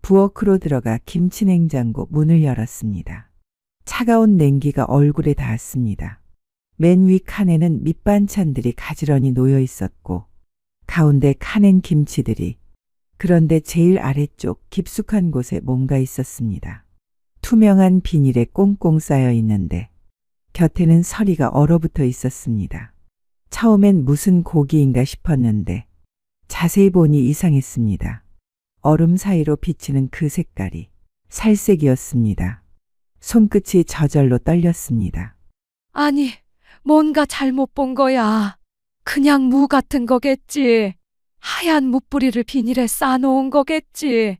부엌으로 들어가 김치냉장고 문을 열었습니다. 차가운 냉기가 얼굴에 닿았습니다. 맨 위 칸에는 밑반찬들이 가지런히 놓여 있었고 가운데 칸엔 김치들이, 그런데 제일 아래쪽 깊숙한 곳에 뭔가 있었습니다. 투명한 비닐에 꽁꽁 쌓여 있는데 곁에는 서리가 얼어붙어 있었습니다. 처음엔 무슨 고기인가 싶었는데 자세히 보니 이상했습니다. 얼음 사이로 비치는 그 색깔이 살색이었습니다. 손끝이 저절로 떨렸습니다. 아니, 뭔가 잘못 본 거야. 그냥 무 같은 거겠지. 하얀 무뿌리를 비닐에 싸놓은 거겠지.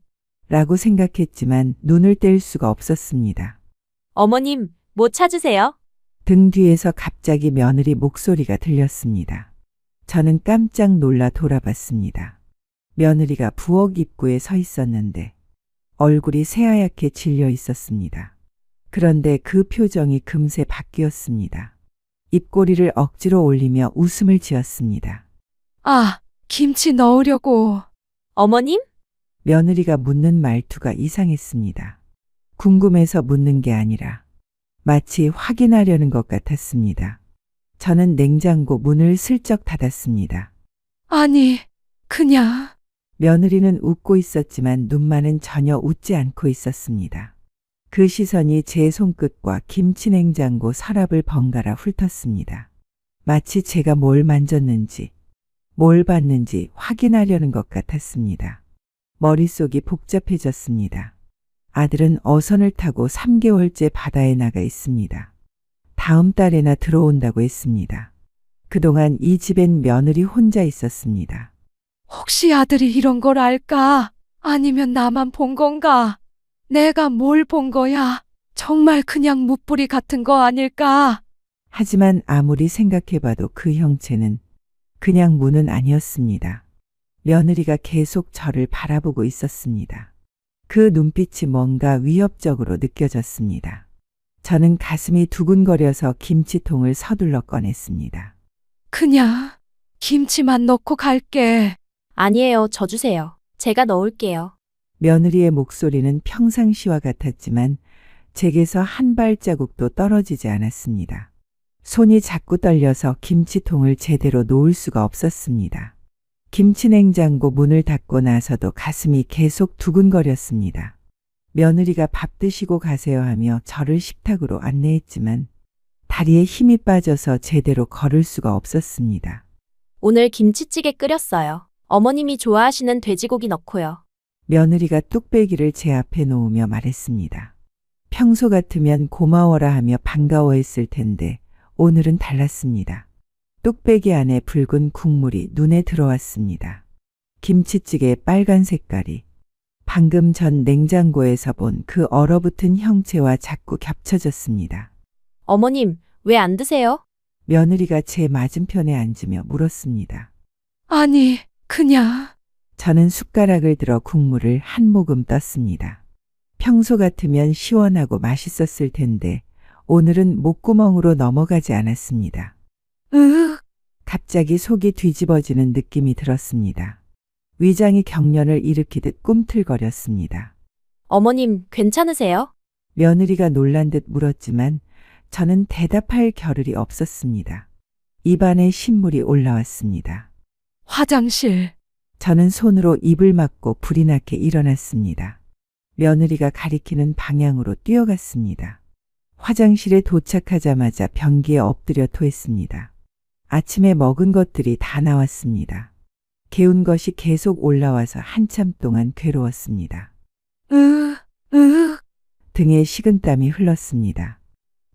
라고 생각했지만 눈을 뗄 수가 없었습니다. 어머님, 뭐 찾으세요? 등 뒤에서 갑자기 며느리 목소리가 들렸습니다. 저는 깜짝 놀라 돌아봤습니다. 며느리가 부엌 입구에 서 있었는데 얼굴이 새하얗게 질려 있었습니다. 그런데 그 표정이 금세 바뀌었습니다. 입꼬리를 억지로 올리며 웃음을 지었습니다. 아, 김치 넣으려고. 어머님? 며느리가 묻는 말투가 이상했습니다. 궁금해서 묻는 게 아니라 마치 확인하려는 것 같았습니다. 저는 냉장고 문을 슬쩍 닫았습니다. 아니, 그냥. 며느리는 웃고 있었지만 눈만은 전혀 웃지 않고 있었습니다. 그 시선이 제 손끝과 김치냉장고 서랍을 번갈아 훑었습니다. 마치 제가 뭘 만졌는지, 뭘 봤는지 확인하려는 것 같았습니다. 머릿속이 복잡해졌습니다. 아들은 어선을 타고 3개월째 바다에 나가 있습니다. 다음 달에나 들어온다고 했습니다. 그동안 이 집엔 며느리 혼자 있었습니다. 혹시 아들이 이런 걸 알까? 아니면 나만 본 건가? 내가 뭘 본 거야? 정말 그냥 무뿌리 같은 거 아닐까? 하지만 아무리 생각해봐도 그 형체는 그냥 무는 아니었습니다. 며느리가 계속 저를 바라보고 있었습니다. 그 눈빛이 뭔가 위협적으로 느껴졌습니다. 저는 가슴이 두근거려서 김치통을 서둘러 꺼냈습니다. 그냥 김치만 넣고 갈게. 아니에요, 저 주세요. 제가 넣을게요. 며느리의 목소리는 평상시와 같았지만 제게서 한 발자국도 떨어지지 않았습니다. 손이 자꾸 떨려서 김치통을 제대로 놓을 수가 없었습니다. 김치냉장고 문을 닫고 나서도 가슴이 계속 두근거렸습니다. 며느리가 밥 드시고 가세요 하며 저를 식탁으로 안내했지만 다리에 힘이 빠져서 제대로 걸을 수가 없었습니다. 오늘 김치찌개 끓였어요. 어머님이 좋아하시는 돼지고기 넣고요. 며느리가 뚝배기를 제 앞에 놓으며 말했습니다. 평소 같으면 고마워라 하며 반가워했을 텐데 오늘은 달랐습니다. 뚝배기 안에 붉은 국물이 눈에 들어왔습니다. 김치찌개의 빨간 색깔이 방금 전 냉장고에서 본 그 얼어붙은 형체와 자꾸 겹쳐졌습니다. 어머님, 왜 안 드세요? 며느리가 제 맞은편에 앉으며 물었습니다. 아니, 그냥. 저는 숟가락을 들어 국물을 한 모금 떴습니다. 평소 같으면 시원하고 맛있었을 텐데 오늘은 목구멍으로 넘어가지 않았습니다. 갑자기 속이 뒤집어지는 느낌이 들었습니다. 위장이 경련을 일으키듯 꿈틀거렸습니다. 어머님, 괜찮으세요? 며느리가 놀란 듯 물었지만 저는 대답할 겨를이 없었습니다. 입안에 신물이 올라왔습니다. 화장실. 저는 손으로 입을 막고 불이 나게 일어났습니다. 며느리가 가리키는 방향으로 뛰어갔습니다. 화장실에 도착하자마자 변기에 엎드려 토했습니다. 아침에 먹은 것들이 다 나왔습니다. 개운 것이 계속 올라와서 한참 동안 괴로웠습니다. 등에 식은땀이 흘렀습니다.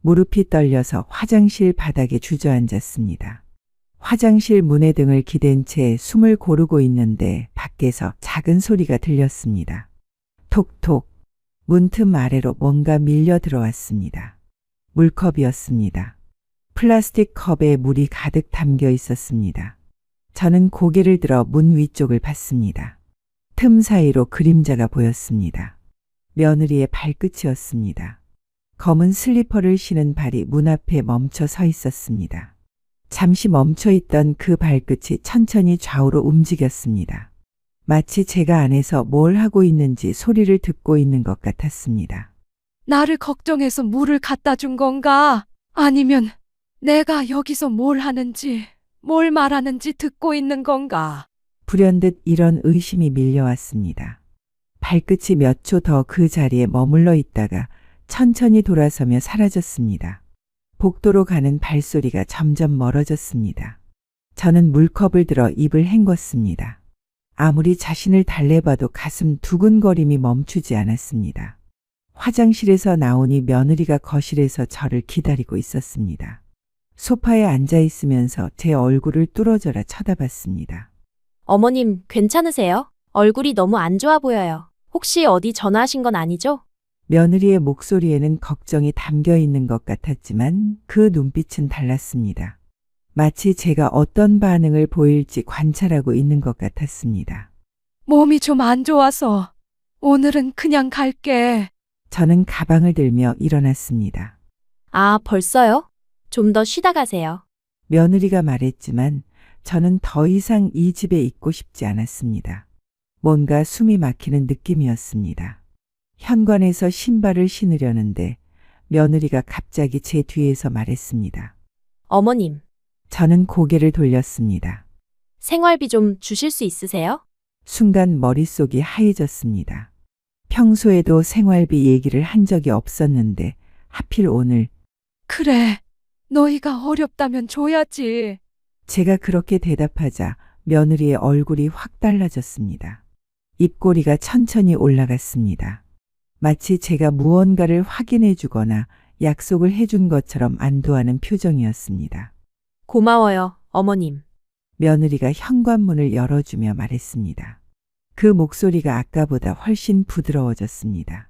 무릎이 떨려서 화장실 바닥에 주저앉았습니다. 화장실 문에 등을 기댄 채 숨을 고르고 있는데 밖에서 작은 소리가 들렸습니다. 톡톡. 문틈 아래로 뭔가 밀려 들어왔습니다. 물컵이었습니다. 플라스틱 컵에 물이 가득 담겨 있었습니다. 저는 고개를 들어 문 위쪽을 봤습니다. 틈 사이로 그림자가 보였습니다. 며느리의 발끝이었습니다. 검은 슬리퍼를 신은 발이 문 앞에 멈춰 서 있었습니다. 잠시 멈춰 있던 그 발끝이 천천히 좌우로 움직였습니다. 마치 제가 안에서 뭘 하고 있는지 소리를 듣고 있는 것 같았습니다. 나를 걱정해서 물을 갖다 준 건가? 아니면 내가 여기서 뭘 하는지, 뭘 말하는지 듣고 있는 건가? 불현듯 이런 의심이 밀려왔습니다. 발끝이 몇 초 더 그 자리에 머물러 있다가 천천히 돌아서며 사라졌습니다. 복도로 가는 발소리가 점점 멀어졌습니다. 저는 물컵을 들어 입을 헹궜습니다. 아무리 자신을 달래봐도 가슴 두근거림이 멈추지 않았습니다. 화장실에서 나오니 며느리가 거실에서 저를 기다리고 있었습니다. 소파에 앉아 있으면서 제 얼굴을 뚫어져라 쳐다봤습니다. 어머님, 괜찮으세요? 얼굴이 너무 안 좋아 보여요. 혹시 어디 전화하신 건 아니죠? 며느리의 목소리에는 걱정이 담겨 있는 것 같았지만 그 눈빛은 달랐습니다. 마치 제가 어떤 반응을 보일지 관찰하고 있는 것 같았습니다. 몸이 좀 안 좋아서 오늘은 그냥 갈게. 저는 가방을 들며 일어났습니다. 아, 벌써요? 좀 더 쉬다 가세요. 며느리가 말했지만 저는 더 이상 이 집에 있고 싶지 않았습니다. 뭔가 숨이 막히는 느낌이었습니다. 현관에서 신발을 신으려는데 며느리가 갑자기 제 뒤에서 말했습니다. 어머님, 저는 고개를 돌렸습니다. 생활비 좀 주실 수 있으세요? 순간 머릿속이 하얘졌습니다. 평소에도 생활비 얘기를 한 적이 없었는데 하필 오늘 그래, 너희가 어렵다면 줘야지. 제가 그렇게 대답하자 며느리의 얼굴이 확 달라졌습니다. 입꼬리가 천천히 올라갔습니다. 마치 제가 무언가를 확인해 주거나 약속을 해준 것처럼 안도하는 표정이었습니다. 고마워요, 어머님. 며느리가 현관문을 열어주며 말했습니다. 그 목소리가 아까보다 훨씬 부드러워졌습니다.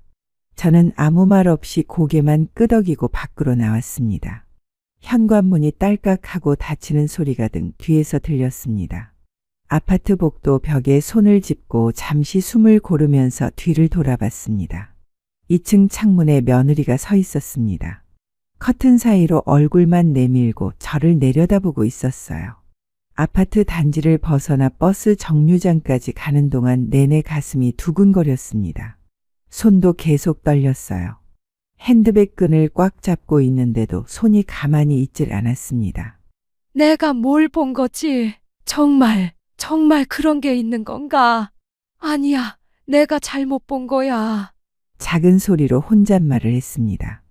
저는 아무 말 없이 고개만 끄덕이고 밖으로 나왔습니다. 현관문이 딸깍하고 닫히는 소리가 등 뒤에서 들렸습니다. 아파트 복도 벽에 손을 짚고 잠시 숨을 고르면서 뒤를 돌아봤습니다. 2층 창문에 며느리가 서 있었습니다. 커튼 사이로 얼굴만 내밀고 저를 내려다보고 있었어요. 아파트 단지를 벗어나 버스 정류장까지 가는 동안 내내 가슴이 두근거렸습니다. 손도 계속 떨렸어요. 핸드백 끈을 꽉 잡고 있는데도 손이 가만히 있질 않았습니다. 내가 뭘 본 거지? 정말 그런 게 있는 건가? 아니야, 내가 잘못 본 거야. 작은 소리로 혼잣말을 했습니다.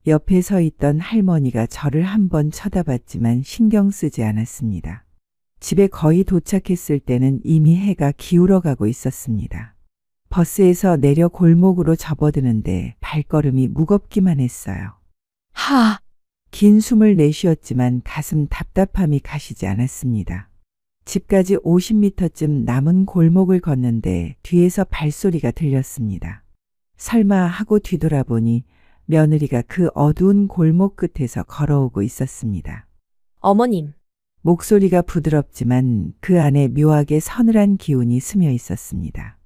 옆에 서 있던 할머니가 저를 한번 쳐다봤지만 신경 쓰지 않았습니다. 집에 거의 도착했을 때는 이미 해가 기울어가고 있었습니다. 버스에서 내려 골목으로 접어드는데 발걸음이 무겁기만 했어요. 긴 숨을 내쉬었지만 가슴 답답함이 가시지 않았습니다. 집까지 50m쯤 남은 골목을 걷는데 뒤에서 발소리가 들렸습니다. 설마 하고 뒤돌아보니 며느리가 그 어두운 골목 끝에서 걸어오고 있었습니다. 어머님, 목소리가 부드럽지만 그 안에 묘하게 서늘한 기운이 스며 있었습니다.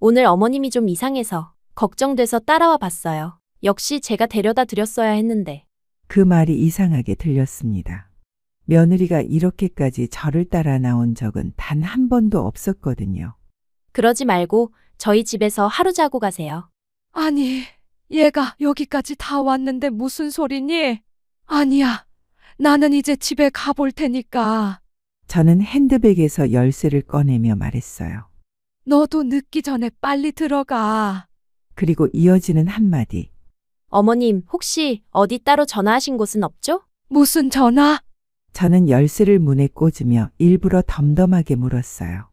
오늘 어머님이 좀 이상해서 걱정돼서 따라와 봤어요. 역시 제가 데려다 드렸어야 했는데. 그 말이 이상하게 들렸습니다. 며느리가 이렇게까지 저를 따라 나온 적은 단 한 번도 없었거든요. 그러지 말고 저희 집에서 하루 자고 가세요. 아니, 얘가 여기까지 다 왔는데 무슨 소리니? 아니야, 나는 이제 집에 가볼 테니까. 저는 핸드백에서 열쇠를 꺼내며 말했어요. 너도 늦기 전에 빨리 들어가. 그리고 이어지는 한마디. 어머님, 혹시 어디 따로 전화하신 곳은 없죠? 무슨 전화? 저는 열쇠를 문에 꽂으며 일부러 덤덤하게 물었어요.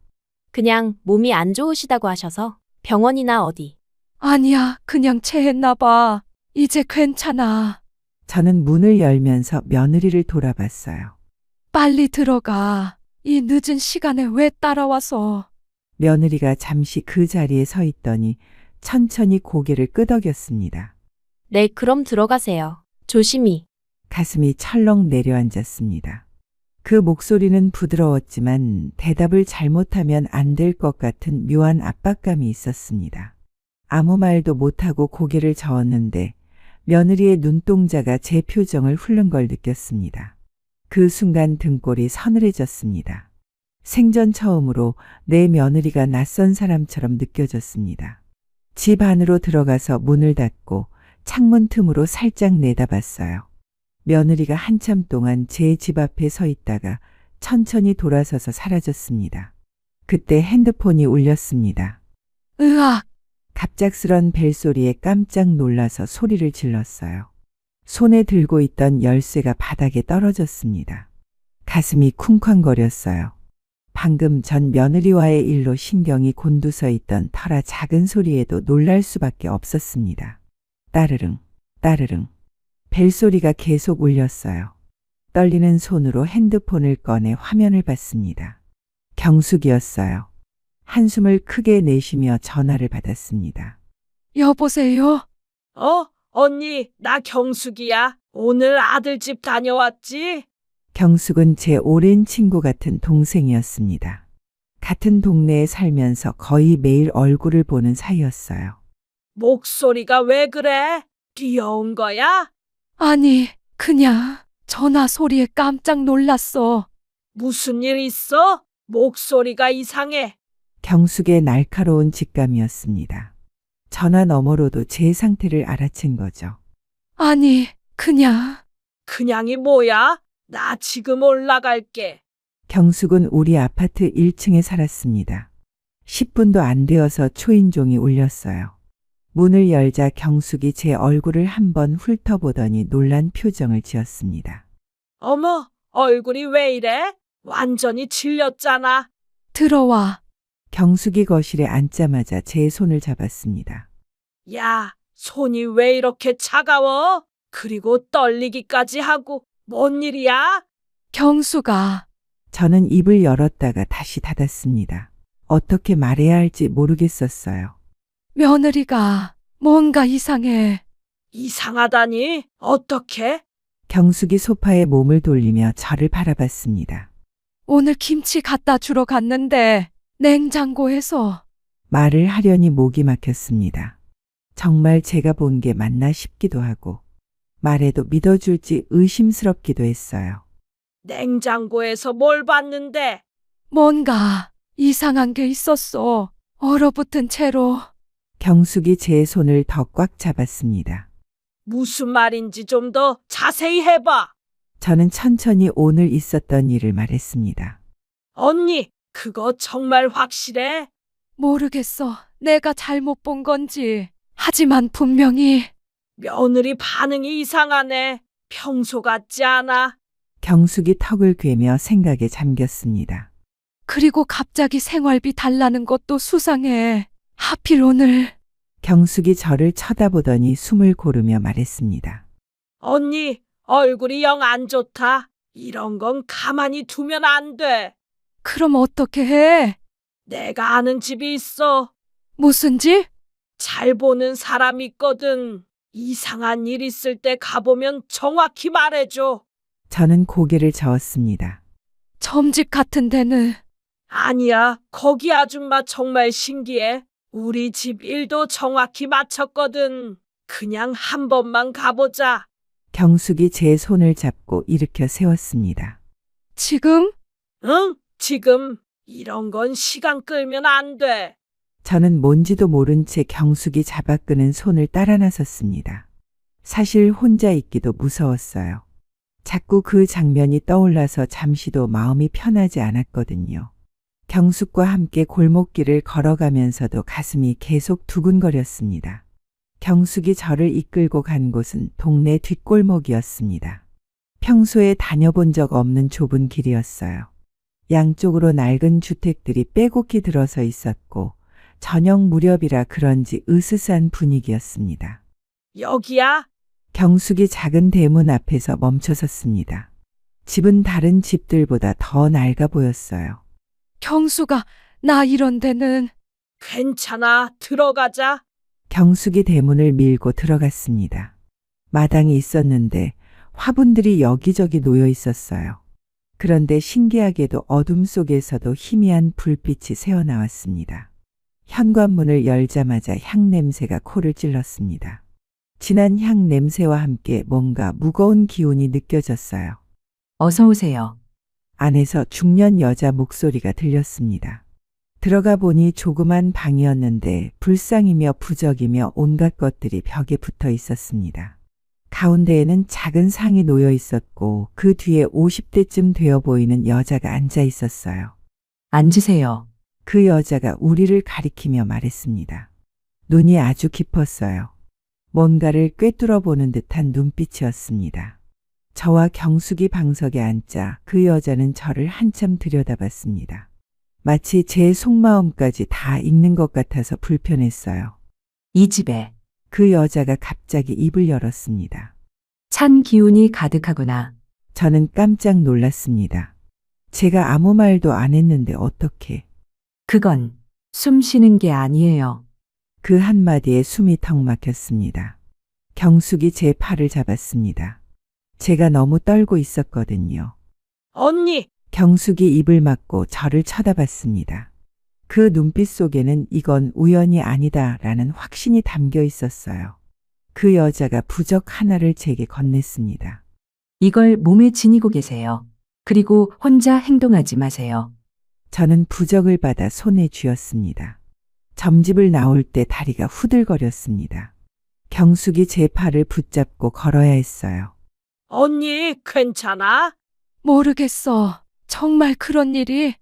그냥 몸이 안 좋으시다고 하셔서 병원이나 어디. 아니야, 그냥 체했나 봐. 이제 괜찮아. 저는 문을 열면서 며느리를 돌아봤어요. 빨리 들어가. 이 늦은 시간에 왜 따라와서. 며느리가 잠시 그 자리에 서 있더니 천천히 고개를 끄덕였습니다. 네, 그럼 들어가세요. 조심히. 가슴이 철렁 내려앉았습니다. 그 목소리는 부드러웠지만 대답을 잘못하면 안 될 것 같은 묘한 압박감이 있었습니다. 아무 말도 못하고 고개를 저었는데 며느리의 눈동자가 제 표정을 훑는 걸 느꼈습니다. 그 순간 등골이 서늘해졌습니다. 생전 처음으로 내 며느리가 낯선 사람처럼 느껴졌습니다. 집 안으로 들어가서 문을 닫고 창문 틈으로 살짝 내다봤어요. 며느리가 한참 동안 제 집 앞에 서 있다가 천천히 돌아서서 사라졌습니다. 그때 핸드폰이 울렸습니다. 으악! 갑작스런 벨소리에 깜짝 놀라서 소리를 질렀어요. 손에 들고 있던 열쇠가 바닥에 떨어졌습니다. 가슴이 쿵쾅거렸어요. 방금 전 며느리와의 일로 신경이 곤두서 있던 터라 작은 소리에도 놀랄 수밖에 없었습니다. 따르릉, 따르릉. 벨소리가 계속 울렸어요. 떨리는 손으로 핸드폰을 꺼내 화면을 봤습니다. 경숙이었어요. 한숨을 크게 내쉬며 전화를 받았습니다. 여보세요? 언니, 나 경숙이야. 오늘 아들 집 다녀왔지? 경숙은 제 오랜 친구 같은 동생이었습니다. 같은 동네에 살면서 거의 매일 얼굴을 보는 사이였어요. 목소리가 왜 그래? 귀여운 거야? 아니, 그냥 전화 소리에 깜짝 놀랐어. 무슨 일 있어? 목소리가 이상해. 경숙의 날카로운 직감이었습니다. 전화 너머로도 제 상태를 알아챈 거죠. 아니, 그냥 그냥이 뭐야? 나 지금 올라갈게. 경숙은 우리 아파트 1층에 살았습니다. 10분도 안 되어서 초인종이 울렸어요. 문을 열자 경숙이 제 얼굴을 한번 훑어보더니 놀란 표정을 지었습니다. 어머, 얼굴이 왜 이래? 완전히 질렸잖아. 들어와. 경숙이 거실에 앉자마자 제 손을 잡았습니다. 야, 손이 왜 이렇게 차가워? 그리고 떨리기까지 하고 뭔 일이야? 경수가 저는 입을 열었다가 다시 닫았습니다. 어떻게 말해야 할지 모르겠었어요. 며느리가 뭔가 이상해. 이상하다니? 어떻게? 경숙이 소파에 몸을 돌리며 저를 바라봤습니다. 오늘 김치 갖다 주러 갔는데 냉장고에서 말을 하려니 목이 막혔습니다. 정말 제가 본 게 맞나 싶기도 하고 말해도 믿어줄지 의심스럽기도 했어요. 냉장고에서 뭘 봤는데? 뭔가 이상한 게 있었어. 얼어붙은 채로. 경숙이 제 손을 더 꽉 잡았습니다. 무슨 말인지 좀 더 자세히 해봐. 저는 천천히 오늘 있었던 일을 말했습니다. 언니, 그거 정말 확실해? 모르겠어. 내가 잘못 본 건지. 하지만 분명히 며느리 반응이 이상하네. 평소 같지 않아. 경숙이 턱을 괴며 생각에 잠겼습니다. 그리고 갑자기 생활비 달라는 것도 수상해. 하필 오늘. 경숙이 저를 쳐다보더니 숨을 고르며 말했습니다. 언니, 얼굴이 영 안 좋다. 이런 건 가만히 두면 안 돼. 그럼 어떻게 해? 내가 아는 집이 있어. 무슨 집? 잘 보는 사람 있거든. 이상한 일 있을 때 가보면 정확히 말해줘. 저는 고개를 저었습니다. 점집 같은 데는 아니야, 거기 아줌마 정말 신기해. 우리 집 일도 정확히 맞췄거든. 그냥 한 번만 가보자. 경숙이 제 손을 잡고 일으켜 세웠습니다. 지금? 응? 지금 이런 건 시간 끌면 안 돼. 저는 뭔지도 모른 채 경숙이 잡아 끄는 손을 따라 나섰습니다. 사실 혼자 있기도 무서웠어요. 자꾸 그 장면이 떠올라서 잠시도 마음이 편하지 않았거든요. 경숙과 함께 골목길을 걸어가면서도 가슴이 계속 두근거렸습니다. 경숙이 저를 이끌고 간 곳은 동네 뒷골목이었습니다. 평소에 다녀본 적 없는 좁은 길이었어요. 양쪽으로 낡은 주택들이 빼곡히 들어서 있었고 저녁 무렵이라 그런지 으스스한 분위기였습니다. 여기야? 경숙이 작은 대문 앞에서 멈춰섰습니다. 집은 다른 집들보다 더 낡아 보였어요. 경수가 나 이런 데는 괜찮아. 들어가자. 경숙이 대문을 밀고 들어갔습니다. 마당이 있었는데 화분들이 여기저기 놓여 있었어요. 그런데 신기하게도 어둠 속에서도 희미한 불빛이 새어나왔습니다. 현관문을 열자마자 향 냄새가 코를 찔렀습니다. 진한 향 냄새와 함께 뭔가 무거운 기운이 느껴졌어요. 어서 오세요. 안에서 중년 여자 목소리가 들렸습니다. 들어가 보니 조그만 방이었는데 불상이며 부적이며 온갖 것들이 벽에 붙어 있었습니다. 가운데에는 작은 상이 놓여 있었고 그 뒤에 50대쯤 되어 보이는 여자가 앉아 있었어요. 앉으세요. 그 여자가 우리를 가리키며 말했습니다. 눈이 아주 깊었어요. 뭔가를 꿰뚫어 보는 듯한 눈빛이었습니다. 저와 경숙이 방석에 앉자 그 여자는 저를 한참 들여다봤습니다. 마치 제 속마음까지 다 읽는 것 같아서 불편했어요. 이 집에 그 여자가 갑자기 입을 열었습니다. 찬 기운이 가득하구나. 저는 깜짝 놀랐습니다. 제가 아무 말도 안 했는데 어떻게? 그건 숨 쉬는 게 아니에요. 그 한마디에 숨이 턱 막혔습니다. 경숙이 제 팔을 잡았습니다. 제가 너무 떨고 있었거든요. 언니, 경숙이 입을 막고 저를 쳐다봤습니다. 그 눈빛 속에는 이건 우연이 아니다라는 확신이 담겨 있었어요. 그 여자가 부적 하나를 제게 건넸습니다. 이걸 몸에 지니고 계세요. 그리고 혼자 행동하지 마세요. 저는 부적을 받아 손에 쥐었습니다. 점집을 나올 때 다리가 후들거렸습니다. 경숙이 제 팔을 붙잡고 걸어야 했어요. 언니, 괜찮아? 모르겠어. 정말 그런 일이.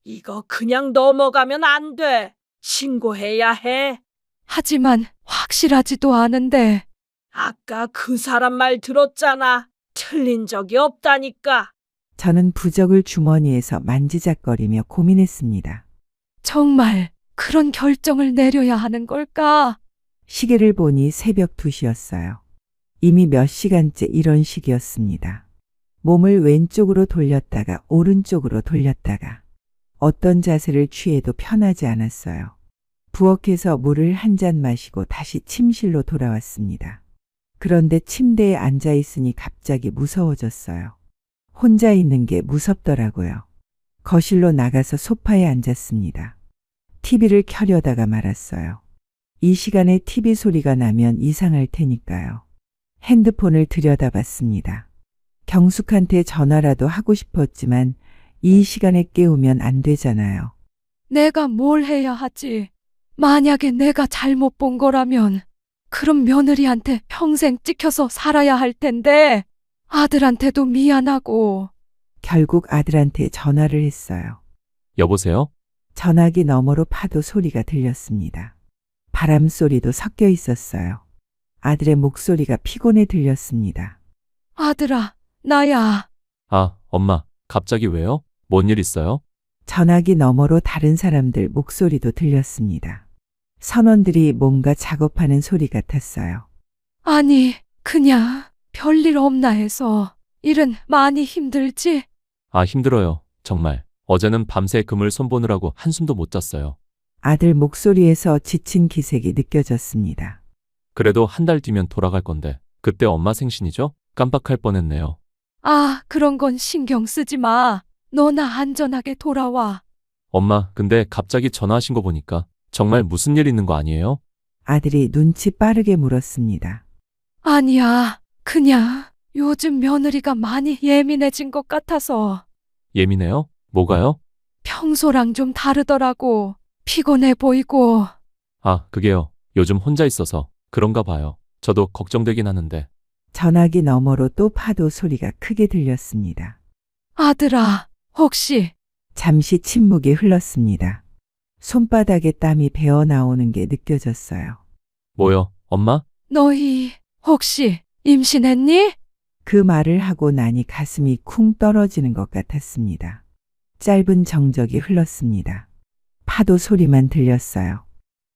이거 그냥 넘어가면 안 돼. 신고해야 해. 하지만 확실하지도 않은데. 아까 그 사람 말 들었잖아. 틀린 적이 없다니까. 저는 부적을 주머니에서 만지작거리며 고민했습니다. 정말 그런 결정을 내려야 하는 걸까? 시계를 보니 새벽 2시였어요. 이미 몇 시간째 이런 식이었습니다. 몸을 왼쪽으로 돌렸다가 오른쪽으로 돌렸다가 어떤 자세를 취해도 편하지 않았어요. 부엌에서 물을 한 잔 마시고 다시 침실로 돌아왔습니다. 그런데 침대에 앉아 있으니 갑자기 무서워졌어요. 혼자 있는 게 무섭더라고요. 거실로 나가서 소파에 앉았습니다. TV를 켜려다가 말았어요. 이 시간에 TV 소리가 나면 이상할 테니까요. 핸드폰을 들여다봤습니다. 경숙한테 전화라도 하고 싶었지만 이 시간에 깨우면 안 되잖아요. 내가 뭘 해야 하지? 만약에 내가 잘못 본 거라면 그럼 며느리한테 평생 찍혀서 살아야 할 텐데 아들한테도 미안하고. 결국 아들한테 전화를 했어요. 여보세요? 전화기 너머로 파도 소리가 들렸습니다. 바람 소리도 섞여 있었어요. 아들의 목소리가 피곤해 들렸습니다. 아들아, 나야. 아, 엄마, 갑자기 왜요? 뭔 일 있어요? 전화기 너머로 다른 사람들 목소리도 들렸습니다. 선원들이 뭔가 작업하는 소리 같았어요. 아니, 그냥 별일 없나 해서. 일은 많이 힘들지? 아, 힘들어요. 정말. 어제는 밤새 그물 손보느라고 한숨도 못 잤어요. 아들 목소리에서 지친 기색이 느껴졌습니다. 그래도 한 달 뒤면 돌아갈 건데 그때 엄마 생신이죠? 깜빡할 뻔했네요. 아, 그런 건 신경 쓰지 마. 너나 안전하게 돌아와. 엄마, 근데 갑자기 전화하신 거 보니까 정말 무슨 일 있는 거 아니에요? 아들이 눈치 빠르게 물었습니다. 아니야. 그냥 요즘 며느리가 많이 예민해진 것 같아서. 예민해요? 뭐가요? 평소랑 좀 다르더라고. 피곤해 보이고. 아, 그게요. 요즘 혼자 있어서 그런가 봐요. 저도 걱정되긴 하는데. 전화기 너머로 또 파도 소리가 크게 들렸습니다. 아들아, 혹시 잠시 침묵이 흘렀습니다. 손바닥에 땀이 배어 나오는 게 느껴졌어요. 뭐요, 엄마? 너희 혹시 임신했니? 그 말을 하고 나니 가슴이 쿵 떨어지는 것 같았습니다. 짧은 정적이 흘렀습니다. 파도 소리만 들렸어요.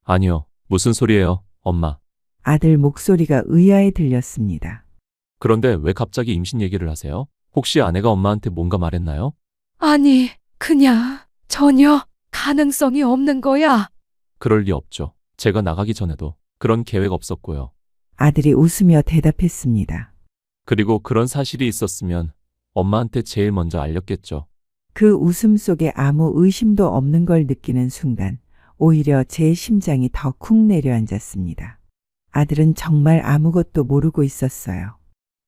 아니요. 무슨 소리예요, 엄마? 아들 목소리가 의아해 들렸습니다. 그런데 왜 갑자기 임신 얘기를 하세요? 혹시 아내가 엄마한테 뭔가 말했나요? 아니, 그냥 전혀 가능성이 없는 거야. 그럴 리 없죠. 제가 나가기 전에도 그런 계획 없었고요. 아들이 웃으며 대답했습니다. 그리고 그런 사실이 있었으면 엄마한테 제일 먼저 알렸겠죠. 그 웃음 속에 아무 의심도 없는 걸 느끼는 순간 오히려 제 심장이 더 쿵 내려앉았습니다. 아들은 정말 아무것도 모르고 있었어요.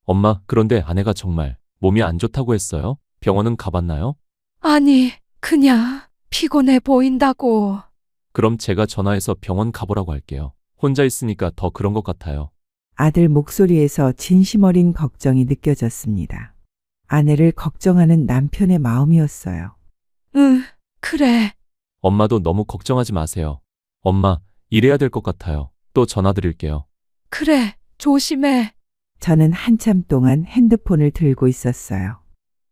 엄마, 그런데 아내가 정말 몸이 안 좋다고 했어요? 병원은 가봤나요? 아니, 그냥 피곤해 보인다고. 그럼 제가 전화해서 병원 가보라고 할게요. 혼자 있으니까 더 그런 것 같아요. 아들 목소리에서 진심 어린 걱정이 느껴졌습니다. 아내를 걱정하는 남편의 마음이었어요. 응, 그래. 엄마도 너무 걱정하지 마세요. 엄마, 일해야 될 것 같아요. 또 전화 드릴게요. 그래, 조심해. 저는 한참 동안 핸드폰을 들고 있었어요.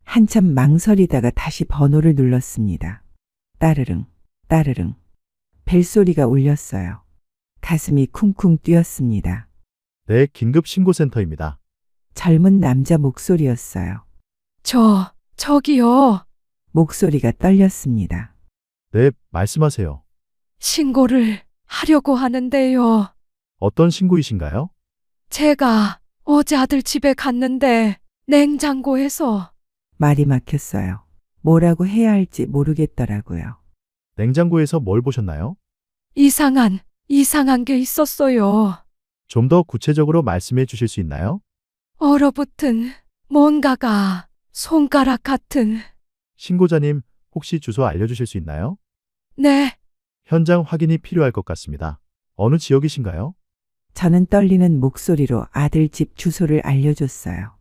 한참 망설이다가 다시 번호를 눌렀습니다. 따르릉, 따르릉. 벨소리가 울렸어요. 가슴이 쿵쿵 뛰었습니다. 네, 긴급신고센터입니다. 젊은 남자 목소리였어요. 저기요. 목소리가 떨렸습니다. 네, 말씀하세요. 신고를 하려고 하는데요. 어떤 신고이신가요? 제가 어제 아들 집에 갔는데 냉장고에서 말이 막혔어요. 뭐라고 해야 할지 모르겠더라고요. 냉장고에서 뭘 보셨나요? 이상한 게 있었어요. 좀 더 구체적으로 말씀해 주실 수 있나요? 얼어붙은 뭔가가 손가락 같은. 신고자님, 혹시 주소 알려주실 수 있나요? 네, 현장 확인이 필요할 것 같습니다. 어느 지역이신가요? 저는 떨리는 목소리로 아들 집 주소를 알려줬어요.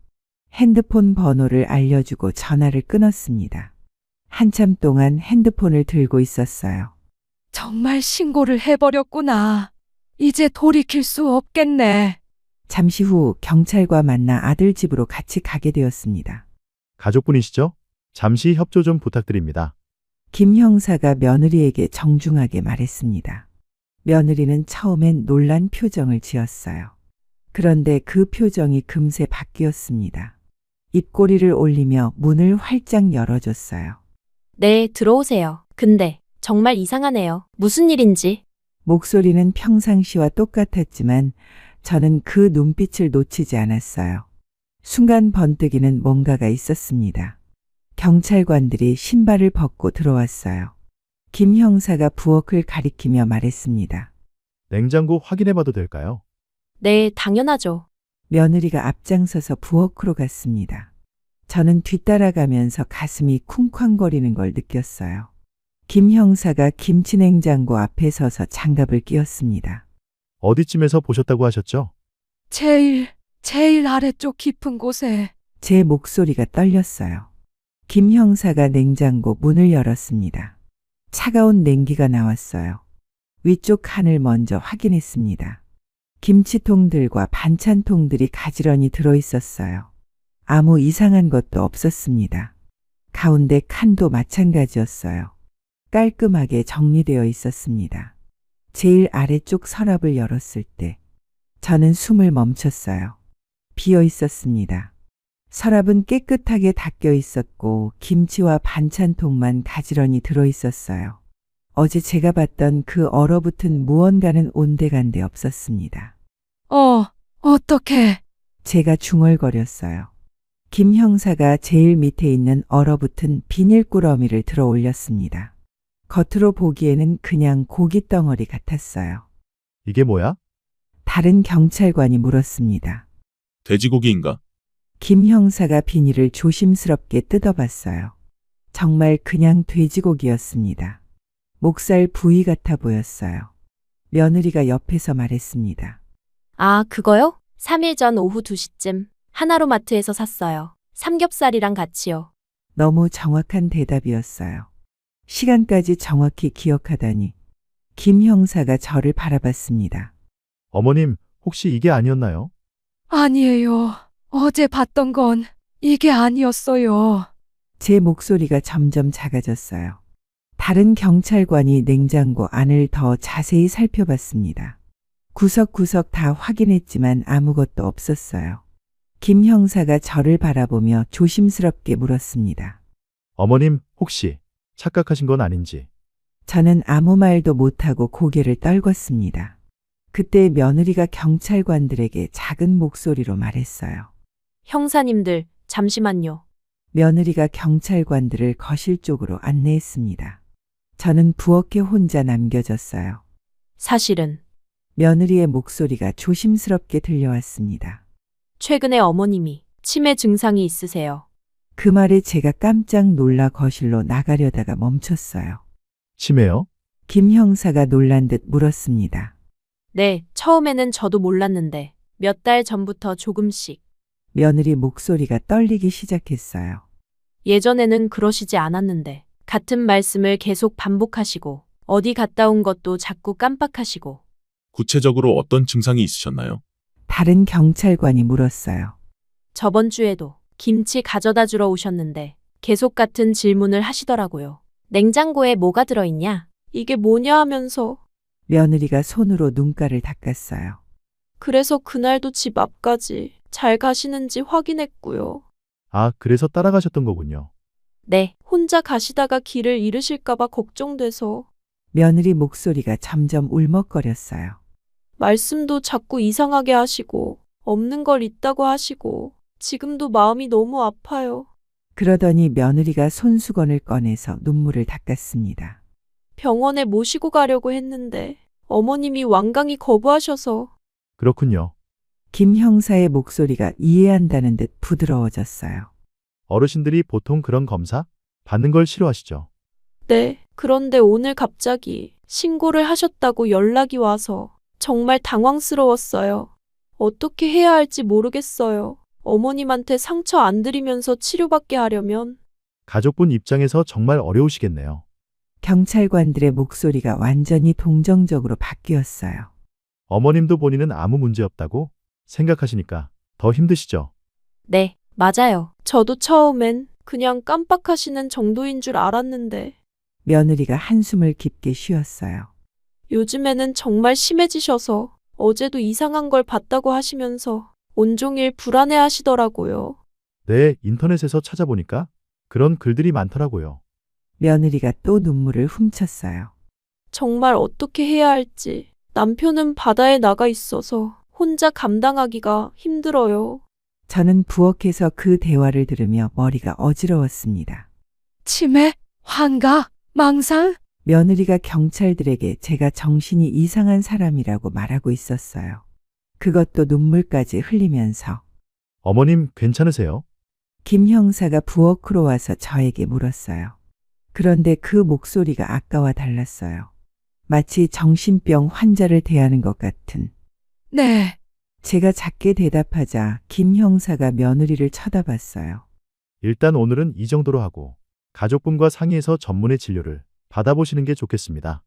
핸드폰 번호를 알려주고 전화를 끊었습니다. 한참 동안 핸드폰을 들고 있었어요. 정말 신고를 해버렸구나. 이제 돌이킬 수 없겠네. 잠시 후 경찰과 만나 아들 집으로 같이 가게 되었습니다. 가족분이시죠? 잠시 협조 좀 부탁드립니다. 김 형사가 며느리에게 정중하게 말했습니다. 며느리는 처음엔 놀란 표정을 지었어요. 그런데 그 표정이 금세 바뀌었습니다. 입꼬리를 올리며 문을 활짝 열어줬어요. 네, 들어오세요. 근데 정말 이상하네요. 무슨 일인지. 목소리는 평상시와 똑같았지만 저는 그 눈빛을 놓치지 않았어요. 순간 번뜩이는 뭔가가 있었습니다. 경찰관들이 신발을 벗고 들어왔어요. 김 형사가 부엌을 가리키며 말했습니다. 냉장고 확인해 봐도 될까요? 네, 당연하죠. 며느리가 앞장서서 부엌으로 갔습니다. 저는 뒤따라가면서 가슴이 쿵쾅거리는 걸 느꼈어요. 김 형사가 김치냉장고 앞에 서서 장갑을 끼웠습니다. 어디쯤에서 보셨다고 하셨죠? 제일 아래쪽 깊은 곳에. 제 목소리가 떨렸어요. 김 형사가 냉장고 문을 열었습니다. 차가운 냉기가 나왔어요. 위쪽 칸을 먼저 확인했습니다. 김치통들과 반찬통들이 가지런히 들어있었어요. 아무 이상한 것도 없었습니다. 가운데 칸도 마찬가지였어요. 깔끔하게 정리되어 있었습니다. 제일 아래쪽 서랍을 열었을 때 저는 숨을 멈췄어요. 비어 있었습니다. 서랍은 깨끗하게 닦여 있었고 김치와 반찬통만 가지런히 들어 있었어요. 어제 제가 봤던 그 얼어붙은 무언가는 온데간데 없었습니다. 어떡해. 제가 중얼거렸어요. 김 형사가 제일 밑에 있는 얼어붙은 비닐꾸러미를 들어 올렸습니다. 겉으로 보기에는 그냥 고기 덩어리 같았어요. 이게 뭐야? 다른 경찰관이 물었습니다. 돼지고기인가? 김 형사가 비닐을 조심스럽게 뜯어봤어요. 정말 그냥 돼지고기였습니다. 목살 부위 같아 보였어요. 며느리가 옆에서 말했습니다. 아, 그거요? 3일 전 오후 2시쯤 하나로마트에서 샀어요. 삼겹살이랑 같이요. 너무 정확한 대답이었어요. 시간까지 정확히 기억하다니. 김 형사가 저를 바라봤습니다. 어머님, 혹시 이게 아니었나요? 아니에요. 어제 봤던 건 이게 아니었어요. 제 목소리가 점점 작아졌어요. 다른 경찰관이 냉장고 안을 더 자세히 살펴봤습니다. 구석구석 다 확인했지만 아무것도 없었어요. 김 형사가 저를 바라보며 조심스럽게 물었습니다. 어머님, 혹시 착각하신 건 아닌지. 저는 아무 말도 못하고 고개를 떨궜습니다. 그때 며느리가 경찰관들에게 작은 목소리로 말했어요. 형사님들, 잠시만요. 며느리가 경찰관들을 거실 쪽으로 안내했습니다. 저는 부엌에 혼자 남겨졌어요. 사실은 며느리의 목소리가 조심스럽게 들려왔습니다. 최근에 어머님이 치매 증상이 있으세요. 그 말에 제가 깜짝 놀라 거실로 나가려다가 멈췄어요. 치매요? 김 형사가 놀란 듯 물었습니다. 네, 처음에는 저도 몰랐는데 몇 달 전부터 조금씩. 며느리 목소리가 떨리기 시작했어요. 예전에는 그러시지 않았는데 같은 말씀을 계속 반복하시고 어디 갔다 온 것도 자꾸 깜빡하시고. 구체적으로 어떤 증상이 있으셨나요? 다른 경찰관이 물었어요. 저번 주에도 김치 가져다 주러 오셨는데 계속 같은 질문을 하시더라고요. 냉장고에 뭐가 들어있냐? 이게 뭐냐 하면서. 며느리가 손으로 눈가를 닦았어요. 그래서 그날도 집 앞까지 잘 가시는지 확인했고요. 아, 그래서 따라가셨던 거군요. 네, 혼자 가시다가 길을 잃으실까봐 걱정돼서. 며느리 목소리가 점점 울먹거렸어요. 말씀도 자꾸 이상하게 하시고 없는 걸 있다고 하시고 지금도 마음이 너무 아파요. 그러더니 며느리가 손수건을 꺼내서 눈물을 닦았습니다. 병원에 모시고 가려고 했는데 어머님이 완강히 거부하셔서. 그렇군요. 김 형사의 목소리가 이해한다는 듯 부드러워졌어요. 어르신들이 보통 그런 검사 받는 걸 싫어하시죠. 네, 그런데 오늘 갑자기 신고를 하셨다고 연락이 와서 정말 당황스러웠어요. 어떻게 해야 할지 모르겠어요. 어머님한테 상처 안 드리면서 치료받게 하려면. 가족분 입장에서 정말 어려우시겠네요. 경찰관들의 목소리가 완전히 동정적으로 바뀌었어요. 어머님도 본인은 아무 문제 없다고 생각하시니까 더 힘드시죠. 네, 맞아요. 저도 처음엔 그냥 깜빡하시는 정도인 줄 알았는데 며느리가 한숨을 깊게 쉬었어요. 요즘에는 정말 심해지셔서 어제도 이상한 걸 봤다고 하시면서 온종일 불안해 하시더라고요. 네, 인터넷에서 찾아보니까 그런 글들이 많더라고요. 며느리가 또 눈물을 훔쳤어요. 정말 어떻게 해야 할지. 남편은 바다에 나가 있어서 혼자 감당하기가 힘들어요. 저는 부엌에서 그 대화를 들으며 머리가 어지러웠습니다. 치매, 환각, 망상? 며느리가 경찰들에게 제가 정신이 이상한 사람이라고 말하고 있었어요. 그것도 눈물까지 흘리면서. 어머님 괜찮으세요? 김 형사가 부엌으로 와서 저에게 물었어요. 그런데 그 목소리가 아까와 달랐어요. 마치 정신병 환자를 대하는 것 같은. 네. 제가 작게 대답하자 김 형사가 며느리를 쳐다봤어요. 일단 오늘은 이 정도로 하고 가족분과 상의해서 전문의 진료를 받아보시는 게 좋겠습니다.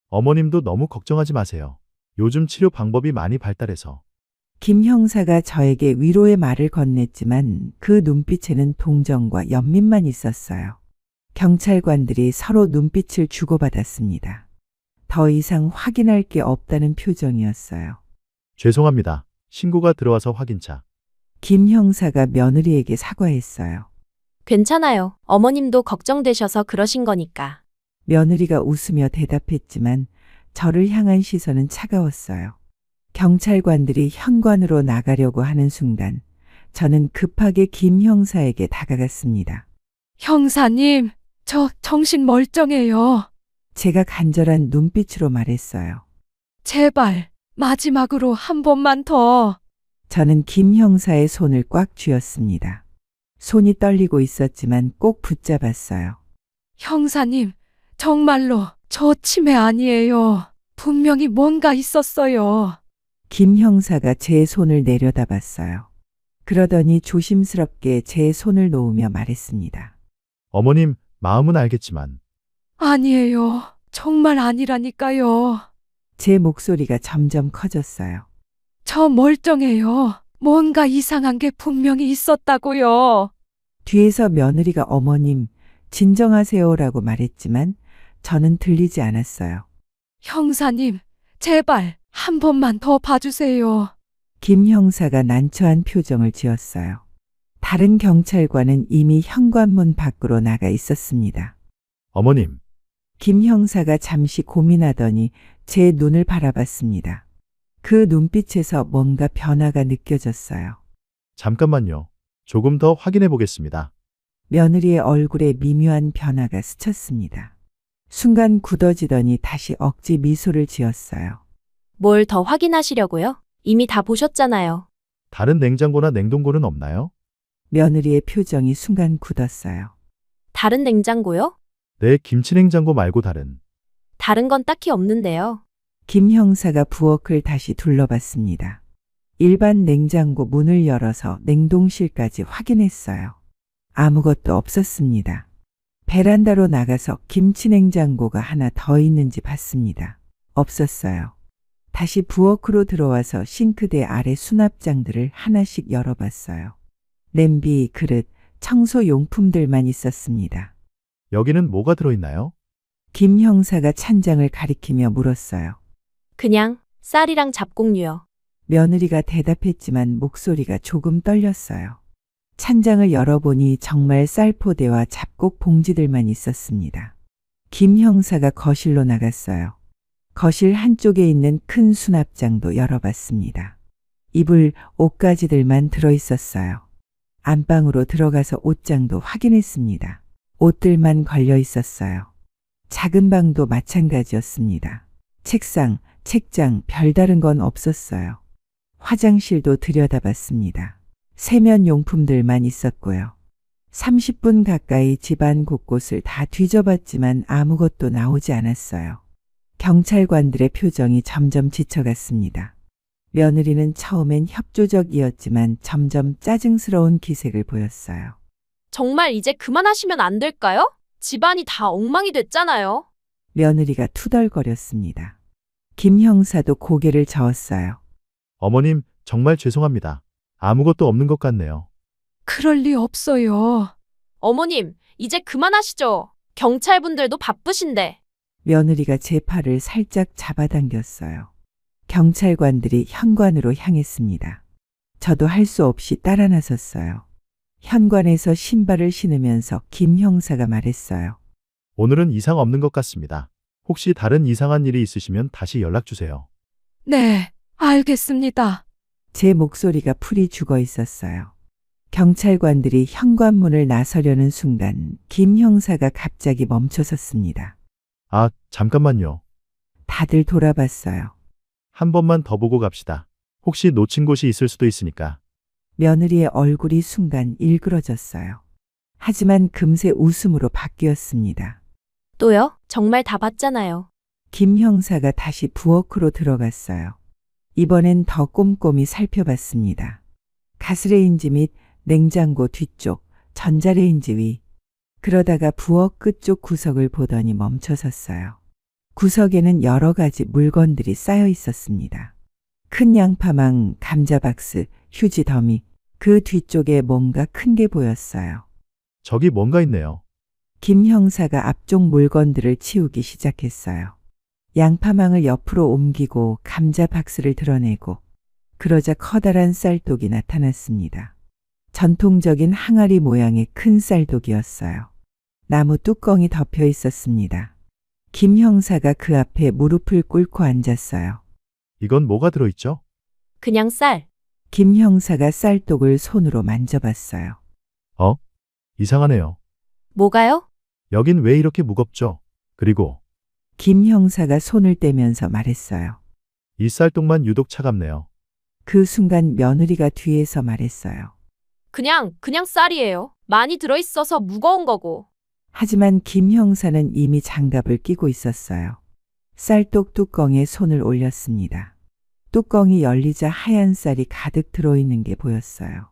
어머님도 너무 걱정하지 마세요. 요즘 치료 방법이 많이 발달해서. 김 형사가 저에게 위로의 말을 건넸지만 그 눈빛에는 동정과 연민만 있었어요. 경찰관들이 서로 눈빛을 주고받았습니다. 더 이상 확인할 게 없다는 표정이었어요. 죄송합니다. 신고가 들어와서 확인차. 김 형사가 며느리에게 사과했어요. 괜찮아요. 어머님도 걱정되셔서 그러신 거니까. 며느리가 웃으며 대답했지만 저를 향한 시선은 차가웠어요. 경찰관들이 현관으로 나가려고 하는 순간 저는 급하게 김 형사에게 다가갔습니다. 형사님, 저 정신 멀쩡해요. 제가 간절한 눈빛으로 말했어요. 제발 마지막으로 한 번만 더. 저는 김 형사의 손을 꽉 쥐었습니다. 손이 떨리고 있었지만 꼭 붙잡았어요. 형사님, 정말로 저 치매 아니에요. 분명히 뭔가 있었어요. 김 형사가 제 손을 내려다봤어요. 그러더니 조심스럽게 제 손을 놓으며 말했습니다. 어머님, 마음은 알겠지만 아니에요. 정말 아니라니까요. 제 목소리가 점점 커졌어요. 저 멀쩡해요. 뭔가 이상한 게 분명히 있었다고요. 뒤에서 며느리가 어머님, 진정하세요라고 말했지만 저는 들리지 않았어요. 형사님, 제발 한 번만 더 봐주세요. 김 형사가 난처한 표정을 지었어요. 다른 경찰관은 이미 현관문 밖으로 나가 있었습니다. 어머님, 김 형사가 잠시 고민하더니 제 눈을 바라봤습니다. 그 눈빛에서 뭔가 변화가 느껴졌어요. 잠깐만요. 조금 더 확인해 보겠습니다. 며느리의 얼굴에 미묘한 변화가 스쳤습니다. 순간 굳어지더니 다시 억지 미소를 지었어요. 뭘 더 확인하시려고요? 이미 다 보셨잖아요. 다른 냉장고나 냉동고는 없나요? 며느리의 표정이 순간 굳었어요. 다른 냉장고요? 내 김치냉장고 말고 다른 건 딱히 없는데요. 김 형사가 부엌을 다시 둘러봤습니다. 일반 냉장고 문을 열어서 냉동실까지 확인했어요. 아무것도 없었습니다. 베란다로 나가서 김치냉장고가 하나 더 있는지 봤습니다. 없었어요. 다시 부엌으로 들어와서 싱크대 아래 수납장들을 하나씩 열어봤어요. 냄비, 그릇, 청소용품들만 있었습니다. 여기는 뭐가 들어있나요? 김 형사가 찬장을 가리키며 물었어요. 그냥 쌀이랑 잡곡류요. 며느리가 대답했지만 목소리가 조금 떨렸어요. 찬장을 열어보니 정말 쌀포대와 잡곡 봉지들만 있었습니다. 김 형사가 거실로 나갔어요. 거실 한쪽에 있는 큰 수납장도 열어봤습니다. 이불, 옷가지들만 들어있었어요. 안방으로 들어가서 옷장도 확인했습니다. 옷들만 걸려 있었어요. 작은 방도 마찬가지였습니다. 책상, 책장, 별다른 건 없었어요. 화장실도 들여다봤습니다. 세면용품들만 있었고요. 30분 가까이 집안 곳곳을 다 뒤져봤지만 아무것도 나오지 않았어요. 경찰관들의 표정이 점점 지쳐갔습니다. 며느리는 처음엔 협조적이었지만 점점 짜증스러운 기색을 보였어요. 정말 이제 그만하시면 안 될까요? 집안이 다 엉망이 됐잖아요. 며느리가 투덜거렸습니다. 김 형사도 고개를 저었어요. 어머님, 정말 죄송합니다. 아무것도 없는 것 같네요. 그럴 리 없어요. 어머님, 이제 그만하시죠. 경찰분들도 바쁘신데. 며느리가 제 팔을 살짝 잡아당겼어요. 경찰관들이 현관으로 향했습니다. 저도 할 수 없이 따라 나섰어요. 현관에서 신발을 신으면서 김 형사가 말했어요. 오늘은 이상 없는 것 같습니다. 혹시 다른 이상한 일이 있으시면 다시 연락 주세요. 네, 알겠습니다. 제 목소리가 풀이 죽어 있었어요. 경찰관들이 현관문을 나서려는 순간 김 형사가 갑자기 멈춰섰습니다. 아, 잠깐만요. 다들 돌아봤어요. 한 번만 더 보고 갑시다. 혹시 놓친 곳이 있을 수도 있으니까. 며느리의 얼굴이 순간 일그러졌어요. 하지만 금세 웃음으로 바뀌었습니다. 또요? 정말 다 봤잖아요. 김 형사가 다시 부엌으로 들어갔어요. 이번엔 더 꼼꼼히 살펴봤습니다. 가스레인지 및 냉장고 뒤쪽, 전자레인지 위. 그러다가 부엌 끝쪽 구석을 보더니 멈춰섰어요. 구석에는 여러 가지 물건들이 쌓여 있었습니다. 큰 양파망, 감자박스, 휴지 더미, 그 뒤쪽에 뭔가 큰 게 보였어요. 저기 뭔가 있네요. 김 형사가 앞쪽 물건들을 치우기 시작했어요. 양파망을 옆으로 옮기고 감자박스를 드러내고 그러자 커다란 쌀독이 나타났습니다. 전통적인 항아리 모양의 큰 쌀독이었어요. 나무 뚜껑이 덮여 있었습니다. 김 형사가 그 앞에 무릎을 꿇고 앉았어요. 이건 뭐가 들어있죠? 그냥 쌀. 김 형사가 쌀독을 손으로 만져봤어요. 이상하네요. 뭐가요? 여긴 왜 이렇게 무겁죠? 그리고 김 형사가 손을 떼면서 말했어요. 이 쌀독만 유독 차갑네요. 그 순간 며느리가 뒤에서 말했어요. 그냥 쌀이에요. 많이 들어있어서 무거운 거고. 하지만 김 형사는 이미 장갑을 끼고 있었어요. 쌀독 뚜껑에 손을 올렸습니다. 뚜껑이 열리자 하얀 쌀이 가득 들어있는 게 보였어요.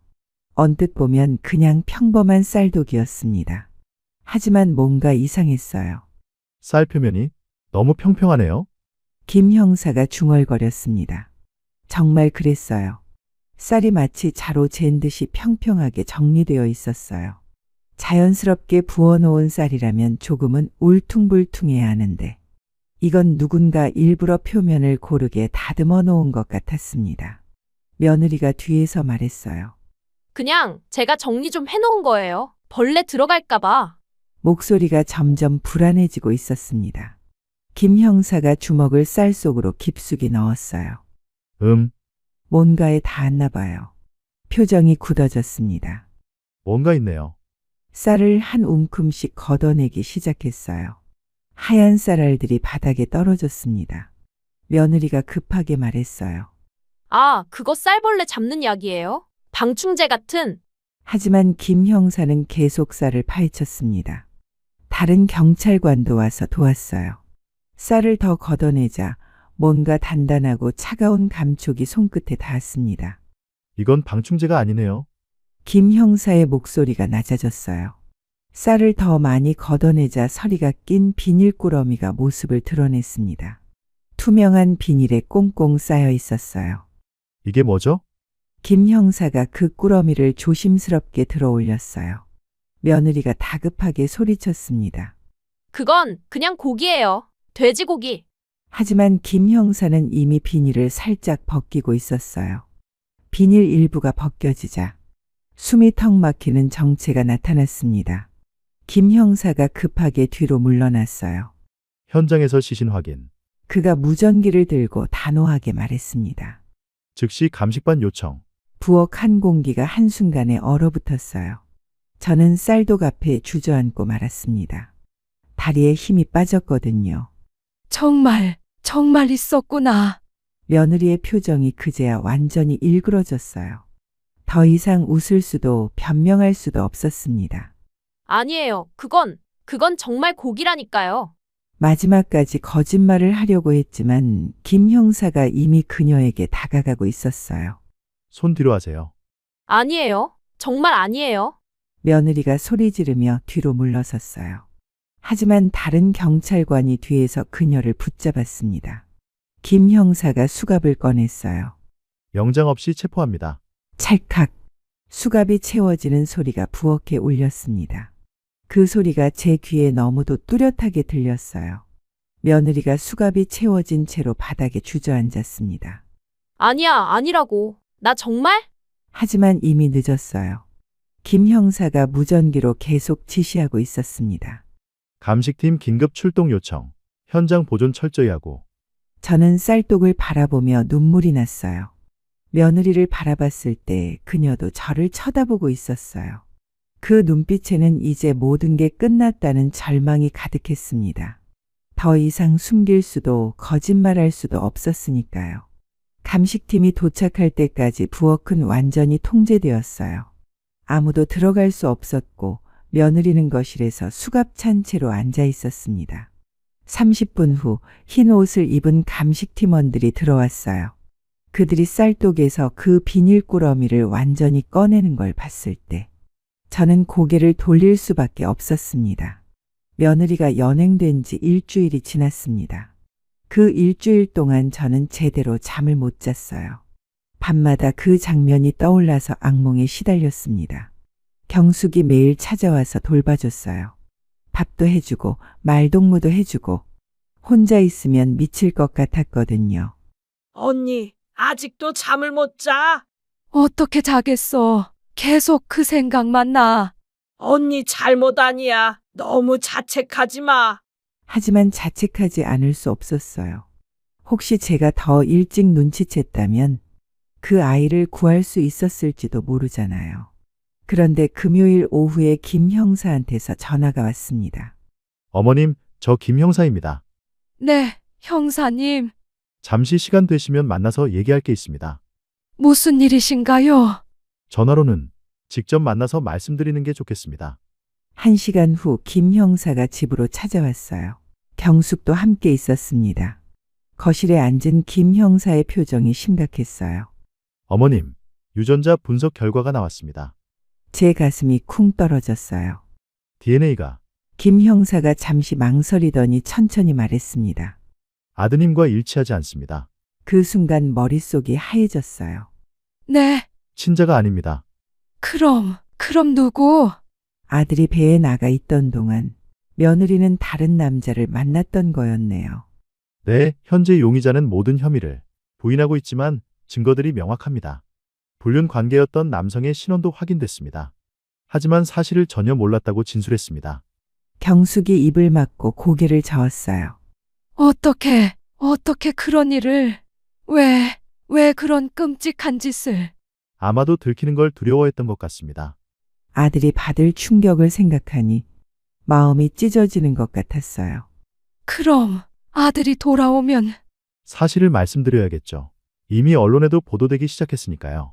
언뜻 보면 그냥 평범한 쌀독이었습니다. 하지만 뭔가 이상했어요. 쌀 표면이 너무 평평하네요. 김 형사가 중얼거렸습니다. 정말 그랬어요. 쌀이 마치 자로 잰 듯이 평평하게 정리되어 있었어요. 자연스럽게 부어놓은 쌀이라면 조금은 울퉁불퉁해야 하는데 이건 누군가 일부러 표면을 고르게 다듬어 놓은 것 같았습니다. 며느리가 뒤에서 말했어요. 그냥 제가 정리 좀 해놓은 거예요. 벌레 들어갈까봐. 목소리가 점점 불안해지고 있었습니다. 김 형사가 주먹을 쌀 속으로 깊숙이 넣었어요. 뭔가에 닿았나 봐요. 표정이 굳어졌습니다. 뭔가 있네요. 쌀을 한 움큼씩 걷어내기 시작했어요. 하얀 쌀알들이 바닥에 떨어졌습니다. 며느리가 급하게 말했어요. 아, 그거 쌀벌레 잡는 약이에요? 방충제 같은. 하지만 김 형사는 계속 쌀을 파헤쳤습니다. 다른 경찰관도 와서 도왔어요. 쌀을 더 걷어내자 뭔가 단단하고 차가운 감촉이 손끝에 닿았습니다. 이건 방충제가 아니네요. 김 형사의 목소리가 낮아졌어요. 쌀을 더 많이 걷어내자 서리가 낀 비닐 꾸러미가 모습을 드러냈습니다. 투명한 비닐에 꽁꽁 쌓여 있었어요. 이게 뭐죠? 김 형사가 그 꾸러미를 조심스럽게 들어 올렸어요. 며느리가 다급하게 소리쳤습니다. 그건 그냥 고기예요. 돼지고기. 하지만 김 형사는 이미 비닐을 살짝 벗기고 있었어요. 비닐 일부가 벗겨지자 숨이 턱 막히는 정체가 나타났습니다. 김 형사가 급하게 뒤로 물러났어요. 현장에서 시신 확인. 그가 무전기를 들고 단호하게 말했습니다. 즉시 감식반 요청. 부엌 한 공기가 한순간에 얼어붙었어요. 저는 쌀독 앞에 주저앉고 말았습니다. 다리에 힘이 빠졌거든요. 정말 있었구나. 며느리의 표정이 그제야 완전히 일그러졌어요. 더 이상 웃을 수도 변명할 수도 없었습니다. 아니에요. 그건 정말 고기라니까요. 마지막까지 거짓말을 하려고 했지만 김 형사가 이미 그녀에게 다가가고 있었어요. 손 뒤로 하세요. 아니에요. 정말 아니에요. 며느리가 소리 지르며 뒤로 물러섰어요. 하지만 다른 경찰관이 뒤에서 그녀를 붙잡았습니다. 김 형사가 수갑을 꺼냈어요. 영장 없이 체포합니다. 찰칵 수갑이 채워지는 소리가 부엌에 울렸습니다. 그 소리가 제 귀에 너무도 뚜렷하게 들렸어요. 며느리가 수갑이 채워진 채로 바닥에 주저앉았습니다. 아니라고. 나 정말? 하지만 이미 늦었어요. 김 형사가 무전기로 계속 지시하고 있었습니다. 감식팀 긴급 출동 요청. 현장 보존 철저히 하고. 저는 쌀독을 바라보며 눈물이 났어요. 며느리를 바라봤을 때 그녀도 저를 쳐다보고 있었어요. 그 눈빛에는 이제 모든 게 끝났다는 절망이 가득했습니다. 더 이상 숨길 수도 거짓말할 수도 없었으니까요. 감식팀이 도착할 때까지 부엌은 완전히 통제되었어요. 아무도 들어갈 수 없었고 며느리는 거실에서 수갑 찬 채로 앉아 있었습니다. 30분 후 흰 옷을 입은 감식팀원들이 들어왔어요. 그들이 쌀독에서 그 비닐 꾸러미를 완전히 꺼내는 걸 봤을 때 저는 고개를 돌릴 수밖에 없었습니다. 며느리가 연행된 지 일주일이 지났습니다. 그 일주일 동안 저는 제대로 잠을 못 잤어요. 밤마다 그 장면이 떠올라서 악몽에 시달렸습니다. 경숙이 매일 찾아와서 돌봐줬어요. 밥도 해주고 말동무도 해주고 혼자 있으면 미칠 것 같았거든요. 언니, 아직도 잠을 못 자? 어떻게 자겠어. 계속 그 생각만 나. 언니 잘못 아니야. 너무 자책하지 마. 하지만 자책하지 않을 수 없었어요. 혹시 제가 더 일찍 눈치챘다면 그 아이를 구할 수 있었을지도 모르잖아요. 그런데 금요일 오후에 김 형사한테서 전화가 왔습니다. 어머님, 저 김 형사입니다. 네, 형사님. 잠시 시간 되시면 만나서 얘기할 게 있습니다. 무슨 일이신가요? 전화로는 직접 만나서 말씀드리는 게 좋겠습니다. 1시간 후 김 형사가 집으로 찾아왔어요. 경숙도 함께 있었습니다. 거실에 앉은 김 형사의 표정이 심각했어요. 어머님, 유전자 분석 결과가 나왔습니다. 제 가슴이 쿵 떨어졌어요. DNA가 김 형사가 잠시 망설이더니 천천히 말했습니다. 아드님과 일치하지 않습니다. 그 순간 머릿속이 하얘졌어요. 네, 친자가 아닙니다. 그럼 누구? 아들이 배에 나가 있던 동안 며느리는 다른 남자를 만났던 거였네요. 네, 현재 용의자는 모든 혐의를 부인하고 있지만 증거들이 명확합니다. 불륜 관계였던 남성의 신원도 확인됐습니다. 하지만 사실을 전혀 몰랐다고 진술했습니다. 경숙이 입을 막고 고개를 저었어요. 어떻게 그런 일을? 왜 그런 끔찍한 짓을? 아마도 들키는 걸 두려워했던 것 같습니다. 아들이 받을 충격을 생각하니 마음이 찢어지는 것 같았어요. 그럼 아들이 돌아오면 사실을 말씀드려야겠죠. 이미 언론에도 보도되기 시작했으니까요.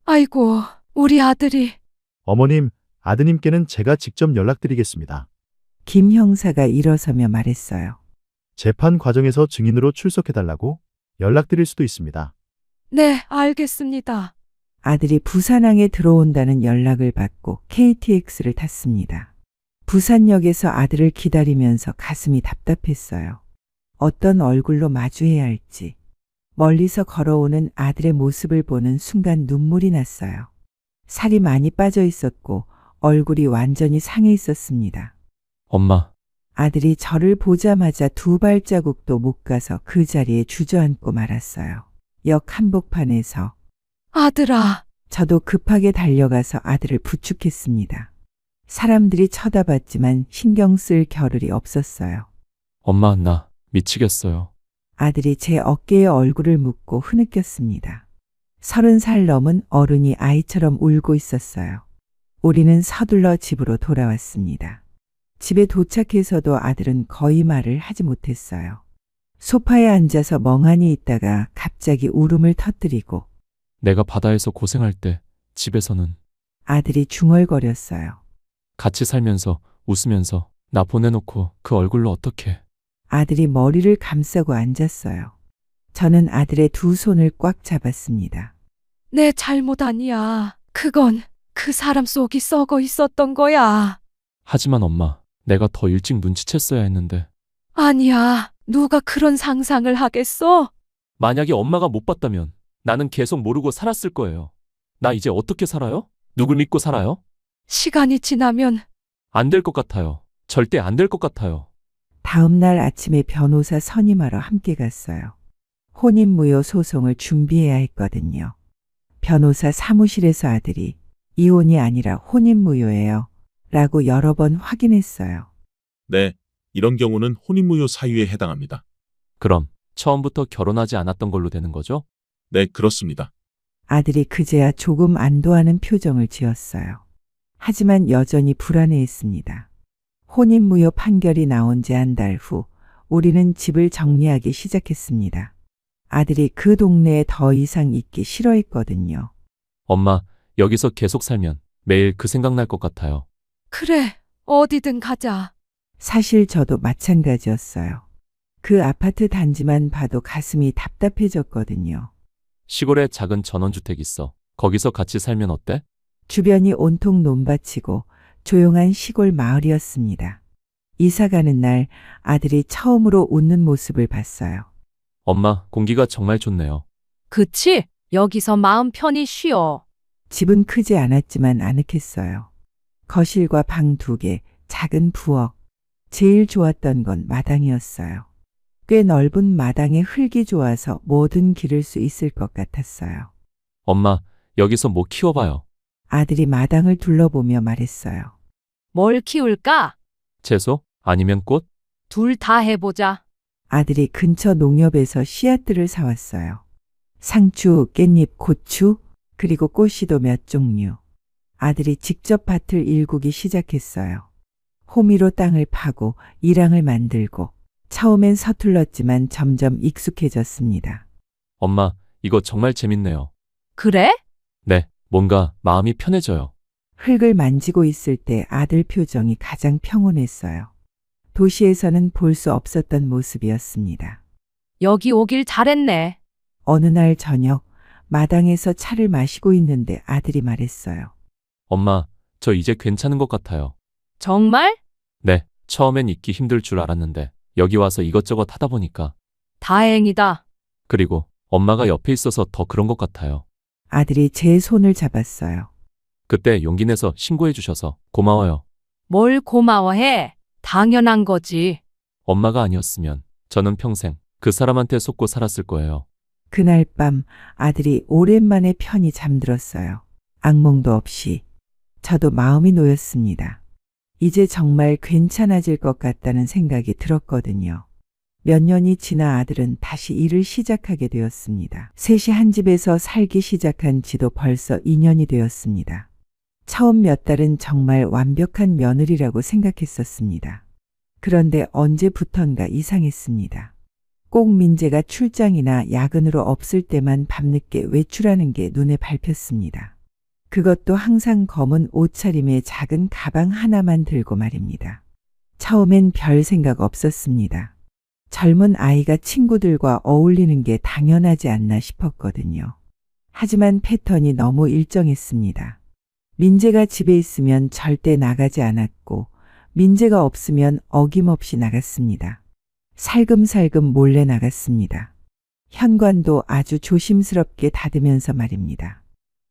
아이고, 우리 아들이 어머님, 아드님께는 제가 직접 연락드리겠습니다. 김 형사가 일어서며 말했어요. 재판 과정에서 증인으로 출석해달라고 연락드릴 수도 있습니다. 네, 알겠습니다. 아들이 부산항에 들어온다는 연락을 받고 KTX를 탔습니다. 부산역에서 아들을 기다리면서 가슴이 답답했어요. 어떤 얼굴로 마주해야 할지. 멀리서 걸어오는 아들의 모습을 보는 순간 눈물이 났어요. 살이 많이 빠져 있었고 얼굴이 완전히 상해 있었습니다. 엄마, 아들이 저를 보자마자 두 발자국도 못 가서 그 자리에 주저앉고 말았어요. 역 한복판에서 아들아, 저도 급하게 달려가서 아들을 부축했습니다. 사람들이 쳐다봤지만 신경 쓸 겨를이 없었어요. 엄마, 나 미치겠어요. 아들이 제 어깨에 얼굴을 묻고 흐느꼈습니다. 30살 넘은 어른이 아이처럼 울고 있었어요. 우리는 서둘러 집으로 돌아왔습니다. 집에 도착해서도 아들은 거의 말을 하지 못했어요. 소파에 앉아서 멍하니 있다가 갑자기 울음을 터뜨리고 내가 바다에서 고생할 때 집에서는 아들이 중얼거렸어요. 같이 살면서 웃으면서 나 보내놓고 그 얼굴로 어떻게. 아들이 머리를 감싸고 앉았어요. 저는 아들의 두 손을 꽉 잡았습니다. 내 잘못 아니야. 그건 그 사람 속이 썩어 있었던 거야. 하지만 엄마, 내가 더 일찍 눈치챘어야 했는데. 아니야. 누가 그런 상상을 하겠어? 만약에 엄마가 못 봤다면 나는 계속 모르고 살았을 거예요. 나 이제 어떻게 살아요? 누굴 믿고 살아요? 시간이 지나면 안 될 것 같아요. 절대 안 될 것 같아요. 다음 날 아침에 변호사 선임하러 함께 갔어요. 혼인무효 소송을 준비해야 했거든요. 변호사 사무실에서 아들이 이혼이 아니라 혼인무효예요. 라고 여러 번 확인했어요. 네, 이런 경우는 혼인무효 사유에 해당합니다. 그럼 처음부터 결혼하지 않았던 걸로 되는 거죠? 네, 그렇습니다. 아들이 그제야 조금 안도하는 표정을 지었어요. 하지만 여전히 불안해했습니다. 혼인무효 판결이 나온 지 한 달 후 우리는 집을 정리하기 시작했습니다. 아들이 그 동네에 더 이상 있기 싫어했거든요. 엄마, 여기서 계속 살면 매일 그 생각 날 것 같아요. 그래, 어디든 가자. 사실 저도 마찬가지였어요. 그 아파트 단지만 봐도 가슴이 답답해졌거든요. 시골에 작은 전원주택 있어. 거기서 같이 살면 어때? 주변이 온통 논밭이고 조용한 시골 마을이었습니다. 이사 가는 날 아들이 처음으로 웃는 모습을 봤어요. 엄마, 공기가 정말 좋네요. 그치? 여기서 마음 편히 쉬어. 집은 크지 않았지만 아늑했어요. 거실과 방 2개, 작은 부엌. 제일 좋았던 건 마당이었어요. 꽤 넓은 마당에 흙이 좋아서 뭐든 기를 수 있을 것 같았어요. 엄마, 여기서 뭐 키워봐요. 아들이 마당을 둘러보며 말했어요. 뭘 키울까? 채소? 아니면 꽃? 둘 다 해보자. 아들이 근처 농협에서 씨앗들을 사왔어요. 상추, 깻잎, 고추, 그리고 꽃씨도 몇 종류. 아들이 직접 밭을 일구기 시작했어요. 호미로 땅을 파고 이랑을 만들고 처음엔 서툴렀지만 점점 익숙해졌습니다. 엄마, 이거 정말 재밌네요. 그래? 네, 뭔가 마음이 편해져요. 흙을 만지고 있을 때 아들 표정이 가장 평온했어요. 도시에서는 볼 수 없었던 모습이었습니다. 여기 오길 잘했네. 어느 날 저녁 마당에서 차를 마시고 있는데 아들이 말했어요. 엄마, 저 이제 괜찮은 것 같아요. 정말? 네, 처음엔 있기 힘들 줄 알았는데 여기 와서 이것저것 하다 보니까. 다행이다. 그리고 엄마가 옆에 있어서 더 그런 것 같아요. 아들이 제 손을 잡았어요. 그때 용기 내서 신고해 주셔서 고마워요. 뭘 고마워해? 당연한 거지. 엄마가 아니었으면 저는 평생 그 사람한테 속고 살았을 거예요. 그날 밤 아들이 오랜만에 편히 잠들었어요. 악몽도 없이. 저도 마음이 놓였습니다. 이제 정말 괜찮아질 것 같다는 생각이 들었거든요. 몇 년이 지나 아들은 다시 일을 시작하게 되었습니다. 셋이 한 집에서 살기 시작한 지도 벌써 2년이 되었습니다. 처음 몇 달은 정말 완벽한 며느리라고 생각했었습니다. 그런데 언제부턴가 이상했습니다. 꼭 민재가 출장이나 야근으로 없을 때만 밤늦게 외출하는 게 눈에 밟혔습니다. 그것도 항상 검은 옷차림에 작은 가방 하나만 들고 말입니다. 처음엔 별 생각 없었습니다. 젊은 아이가 친구들과 어울리는 게 당연하지 않나 싶었거든요. 하지만 패턴이 너무 일정했습니다. 민재가 집에 있으면 절대 나가지 않았고 민재가 없으면 어김없이 나갔습니다. 살금살금 몰래 나갔습니다. 현관도 아주 조심스럽게 닫으면서 말입니다.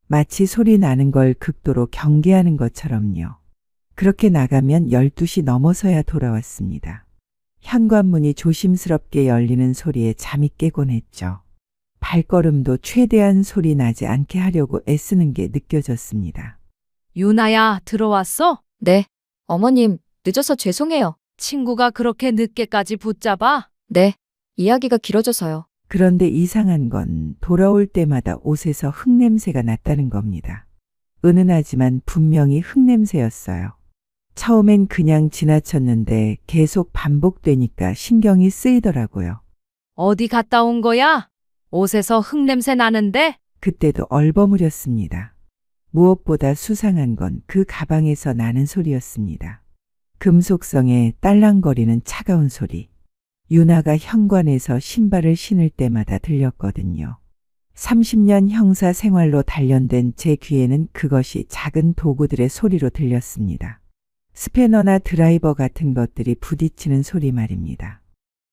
마치 소리 나는 걸 극도로 경계하는 것처럼요. 그렇게 나가면 12시 넘어서야 돌아왔습니다. 현관문이 조심스럽게 열리는 소리에 잠이 깨곤 했죠. 발걸음도 최대한 소리 나지 않게 하려고 애쓰는 게 느껴졌습니다. 유나야, 들어왔어? 네. 어머님, 늦어서 죄송해요. 친구가 그렇게 늦게까지 붙잡아? 네. 이야기가 길어져서요. 그런데 이상한 건 돌아올 때마다 옷에서 흙냄새가 났다는 겁니다. 은은하지만 분명히 흙냄새였어요. 처음엔 그냥 지나쳤는데 계속 반복되니까 신경이 쓰이더라고요. 어디 갔다 온 거야? 옷에서 흙냄새 나는데? 그때도 얼버무렸습니다. 무엇보다 수상한 건 그 가방에서 나는 소리였습니다. 금속성에 딸랑거리는 차가운 소리. 유나가 현관에서 신발을 신을 때마다 들렸거든요. 30년 형사 생활로 단련된 제 귀에는 그것이 작은 도구들의 소리로 들렸습니다. 스패너나 드라이버 같은 것들이 부딪히는 소리 말입니다.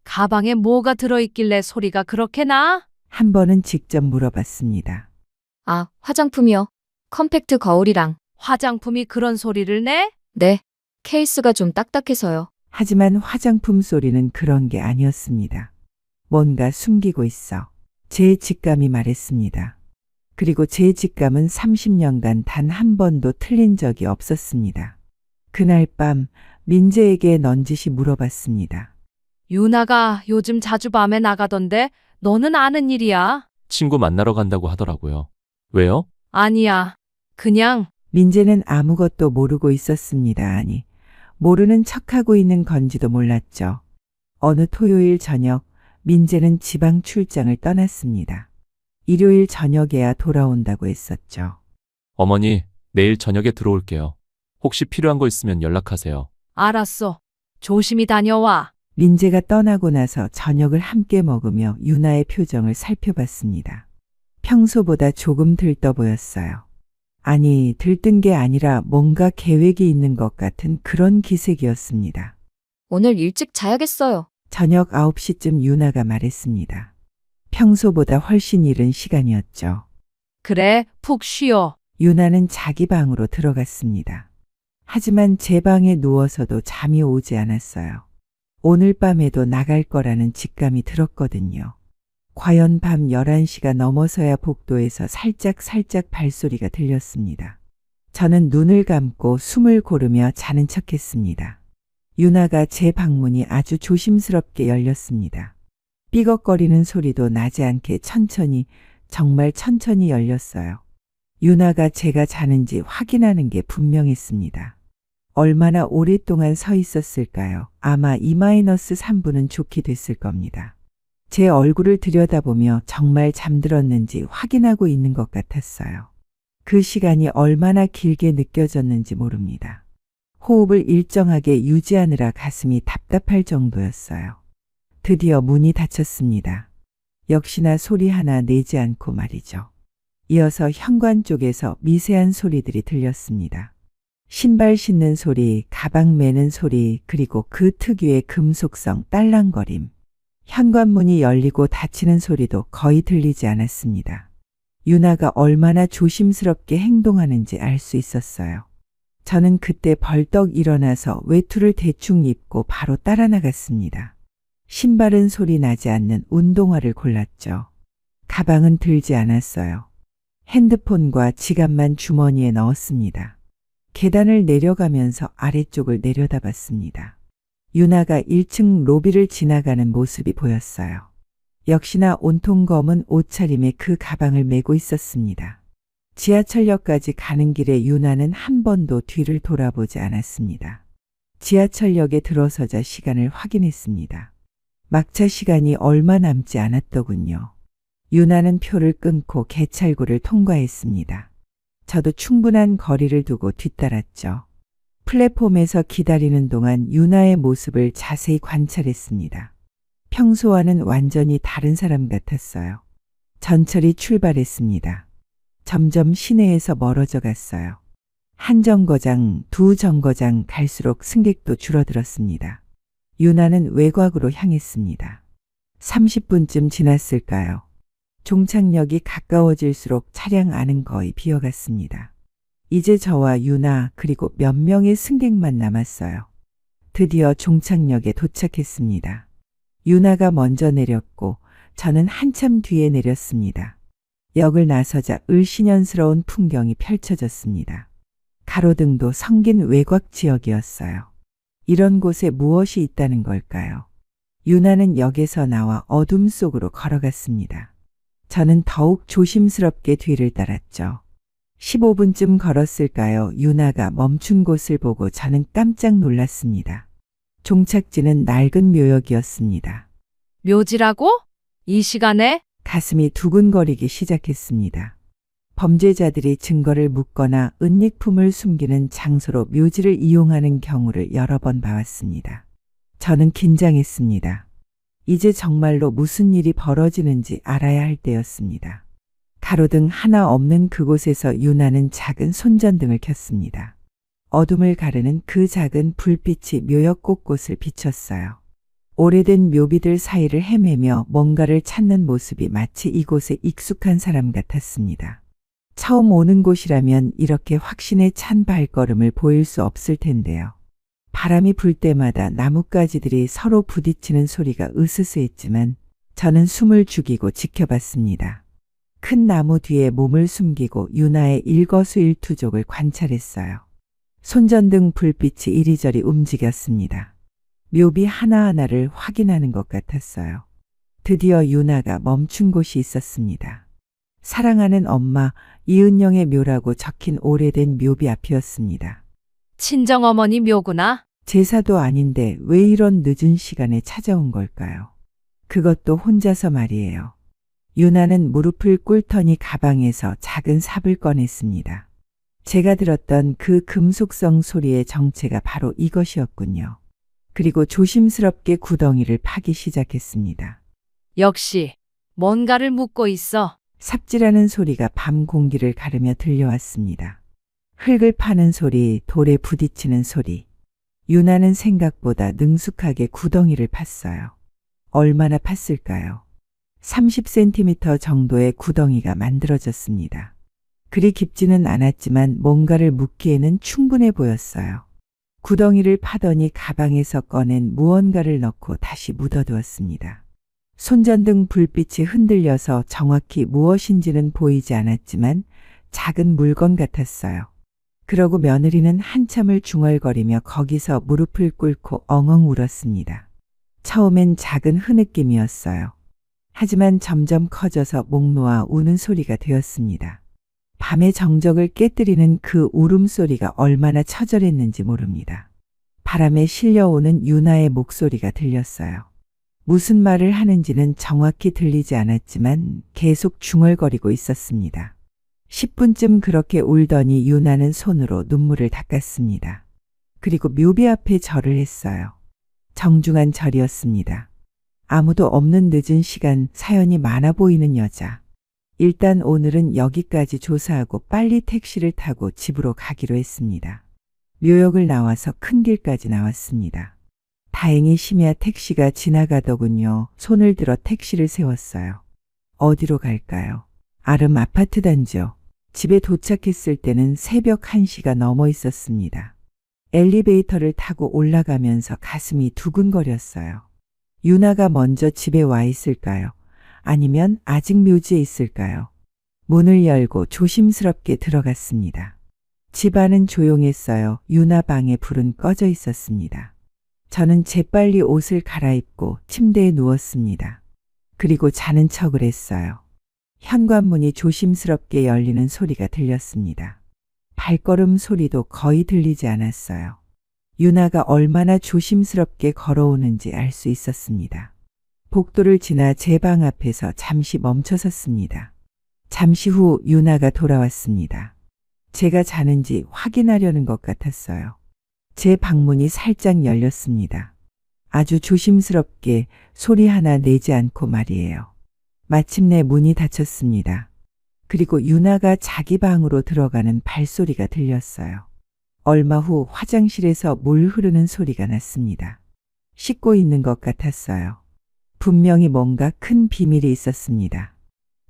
가방에 뭐가 들어있길래 소리가 그렇게 나? 한 번은 직접 물어봤습니다. 아, 화장품이요. 컴팩트 거울이랑. 화장품이 그런 소리를 내? 네. 케이스가 좀 딱딱해서요. 하지만 화장품 소리는 그런 게 아니었습니다. 뭔가 숨기고 있어. 제 직감이 말했습니다. 그리고 제 직감은 30년간 단 한 번도 틀린 적이 없었습니다. 그날 밤 민재에게 넌지시 물어봤습니다. 유나가 요즘 자주 밤에 나가던데 너는 아는 일이야? 친구 만나러 간다고 하더라고요. 왜요? 아니야. 그냥 민재는 아무것도 모르고 있었습니다. 아니, 모르는 척하고 있는 건지도 몰랐죠. 어느 토요일 저녁 민재는 지방 출장을 떠났습니다. 일요일 저녁에야 돌아온다고 했었죠. 어머니, 내일 저녁에 들어올게요. 혹시 필요한 거 있으면 연락하세요. 알았어. 조심히 다녀와. 민재가 떠나고 나서 저녁을 함께 먹으며 유나의 표정을 살펴봤습니다. 평소보다 조금 들떠 보였어요. 아니, 들뜬 게 아니라 뭔가 계획이 있는 것 같은 그런 기색이었습니다. 오늘 일찍 자야겠어요. 저녁 9시쯤 유나가 말했습니다. 평소보다 훨씬 이른 시간이었죠. 그래, 푹 쉬어. 유나는 자기 방으로 들어갔습니다. 하지만 제 방에 누워서도 잠이 오지 않았어요. 오늘 밤에도 나갈 거라는 직감이 들었거든요. 과연 밤 11시가 넘어서야 복도에서 살짝 발소리가 들렸습니다. 저는 눈을 감고 숨을 고르며 자는 척했습니다. 유나가 제 방문이 아주 조심스럽게 열렸습니다. 삐걱거리는 소리도 나지 않게 천천히, 정말 천천히 열렸어요. 유나가 제가 자는지 확인하는 게 분명했습니다. 얼마나 오랫동안 서 있었을까요? 아마 2-3분은 좋게 됐을 겁니다. 제 얼굴을 들여다보며 정말 잠들었는지 확인하고 있는 것 같았어요. 그 시간이 얼마나 길게 느껴졌는지 모릅니다. 호흡을 일정하게 유지하느라 가슴이 답답할 정도였어요. 드디어 문이 닫혔습니다. 역시나 소리 하나 내지 않고 말이죠. 이어서 현관 쪽에서 미세한 소리들이 들렸습니다. 신발 신는 소리, 가방 매는 소리, 그리고 그 특유의 금속성 딸랑거림. 현관문이 열리고 닫히는 소리도 거의 들리지 않았습니다. 유나가 얼마나 조심스럽게 행동하는지 알 수 있었어요. 저는 그때 벌떡 일어나서 외투를 대충 입고 바로 따라 나갔습니다. 신발은 소리 나지 않는 운동화를 골랐죠. 가방은 들지 않았어요. 핸드폰과 지갑만 주머니에 넣었습니다. 계단을 내려가면서 아래쪽을 내려다봤습니다. 유나가 1층 로비를 지나가는 모습이 보였어요. 역시나 온통 검은 옷차림에 그 가방을 메고 있었습니다. 지하철역까지 가는 길에 유나는 한 번도 뒤를 돌아보지 않았습니다. 지하철역에 들어서자 시간을 확인했습니다. 막차 시간이 얼마 남지 않았더군요. 유나는 표를 끊고 개찰구를 통과했습니다. 저도 충분한 거리를 두고 뒤따랐죠. 플랫폼에서 기다리는 동안 유나의 모습을 자세히 관찰했습니다. 평소와는 완전히 다른 사람 같았어요. 전철이 출발했습니다. 점점 시내에서 멀어져 갔어요. 한 정거장, 두 정거장 갈수록 승객도 줄어들었습니다. 유나는 외곽으로 향했습니다. 30분쯤 지났을까요? 종착역이 가까워질수록 차량 안은 거의 비어갔습니다. 이제 저와 유나 그리고 몇 명의 승객만 남았어요. 드디어 종착역에 도착했습니다. 유나가 먼저 내렸고 저는 한참 뒤에 내렸습니다. 역을 나서자 을씨년스러운 풍경이 펼쳐졌습니다. 가로등도 성긴 외곽 지역이었어요. 이런 곳에 무엇이 있다는 걸까요? 유나는 역에서 나와 어둠 속으로 걸어갔습니다. 저는 더욱 조심스럽게 뒤를 따랐죠. 15분쯤 걸었을까요? 유나가 멈춘 곳을 보고 저는 깜짝 놀랐습니다. 종착지는 낡은 묘역이었습니다. 묘지라고? 이 시간에? 가슴이 두근거리기 시작했습니다. 범죄자들이 증거를 묻거나 은닉품을 숨기는 장소로 묘지를 이용하는 경우를 여러 번 봐왔습니다. 저는 긴장했습니다. 이제 정말로 무슨 일이 벌어지는지 알아야 할 때였습니다. 가로등 하나 없는 그곳에서 유나는 작은 손전등을 켰습니다. 어둠을 가르는 그 작은 불빛이 묘역 곳곳을 비췄어요. 오래된 묘비들 사이를 헤매며 뭔가를 찾는 모습이 마치 이곳에 익숙한 사람 같았습니다. 처음 오는 곳이라면 이렇게 확신에 찬 발걸음을 보일 수 없을 텐데요. 바람이 불 때마다 나뭇가지들이 서로 부딪히는 소리가 으스스했지만 저는 숨을 죽이고 지켜봤습니다. 큰 나무 뒤에 몸을 숨기고 유나의 일거수일투족을 관찰했어요. 손전등 불빛이 이리저리 움직였습니다. 묘비 하나하나를 확인하는 것 같았어요. 드디어 유나가 멈춘 곳이 있었습니다. 사랑하는 엄마 이은영의 묘라고 적힌 오래된 묘비 앞이었습니다. 친정어머니 묘구나. 제사도 아닌데 왜 이런 늦은 시간에 찾아온 걸까요? 그것도 혼자서 말이에요. 유나는 무릎을 꿇더니 가방에서 작은 삽을 꺼냈습니다. 제가 들었던 그 금속성 소리의 정체가 바로 이것이었군요. 그리고 조심스럽게 구덩이를 파기 시작했습니다. 역시 뭔가를 묻고 있어. 삽질하는 소리가 밤 공기를 가르며 들려왔습니다. 흙을 파는 소리, 돌에 부딪히는 소리. 유나는 생각보다 능숙하게 구덩이를 팠어요. 얼마나 팠을까요? 30cm 정도의 구덩이가 만들어졌습니다. 그리 깊지는 않았지만 뭔가를 묻기에는 충분해 보였어요. 구덩이를 파더니 가방에서 꺼낸 무언가를 넣고 다시 묻어두었습니다. 손전등 불빛이 흔들려서 정확히 무엇인지는 보이지 않았지만 작은 물건 같았어요. 그러고 며느리는 한참을 중얼거리며 거기서 무릎을 꿇고 엉엉 울었습니다. 처음엔 작은 흐느낌이었어요. 하지만 점점 커져서 목 놓아 우는 소리가 되었습니다. 밤의 정적을 깨뜨리는 그 울음소리가 얼마나 처절했는지 모릅니다. 바람에 실려오는 유나의 목소리가 들렸어요. 무슨 말을 하는지는 정확히 들리지 않았지만 계속 중얼거리고 있었습니다. 10분쯤 그렇게 울더니 유나는 손으로 눈물을 닦았습니다. 그리고 묘비 앞에 절을 했어요. 정중한 절이었습니다. 아무도 없는 늦은 시간 사연이 많아 보이는 여자. 일단 오늘은 여기까지 조사하고 빨리 택시를 타고 집으로 가기로 했습니다. 묘역을 나와서 큰 길까지 나왔습니다. 다행히 심야 택시가 지나가더군요. 손을 들어 택시를 세웠어요. 어디로 갈까요? 아름 아파트 단지요. 집에 도착했을 때는 새벽 1시가 넘어 있었습니다. 엘리베이터를 타고 올라가면서 가슴이 두근거렸어요. 유나가 먼저 집에 와 있을까요? 아니면 아직 묘지에 있을까요? 문을 열고 조심스럽게 들어갔습니다. 집 안은 조용했어요. 유나 방에 불은 꺼져 있었습니다. 저는 재빨리 옷을 갈아입고 침대에 누웠습니다. 그리고 자는 척을 했어요. 현관문이 조심스럽게 열리는 소리가 들렸습니다. 발걸음 소리도 거의 들리지 않았어요. 유나가 얼마나 조심스럽게 걸어오는지 알 수 있었습니다. 복도를 지나 제 방 앞에서 잠시 멈춰섰습니다. 잠시 후 유나가 돌아왔습니다. 제가 자는지 확인하려는 것 같았어요. 제 방문이 살짝 열렸습니다. 아주 조심스럽게 소리 하나 내지 않고 말이에요. 마침내 문이 닫혔습니다. 그리고 유나가 자기 방으로 들어가는 발소리가 들렸어요. 얼마 후 화장실에서 물 흐르는 소리가 났습니다. 씻고 있는 것 같았어요. 분명히 뭔가 큰 비밀이 있었습니다.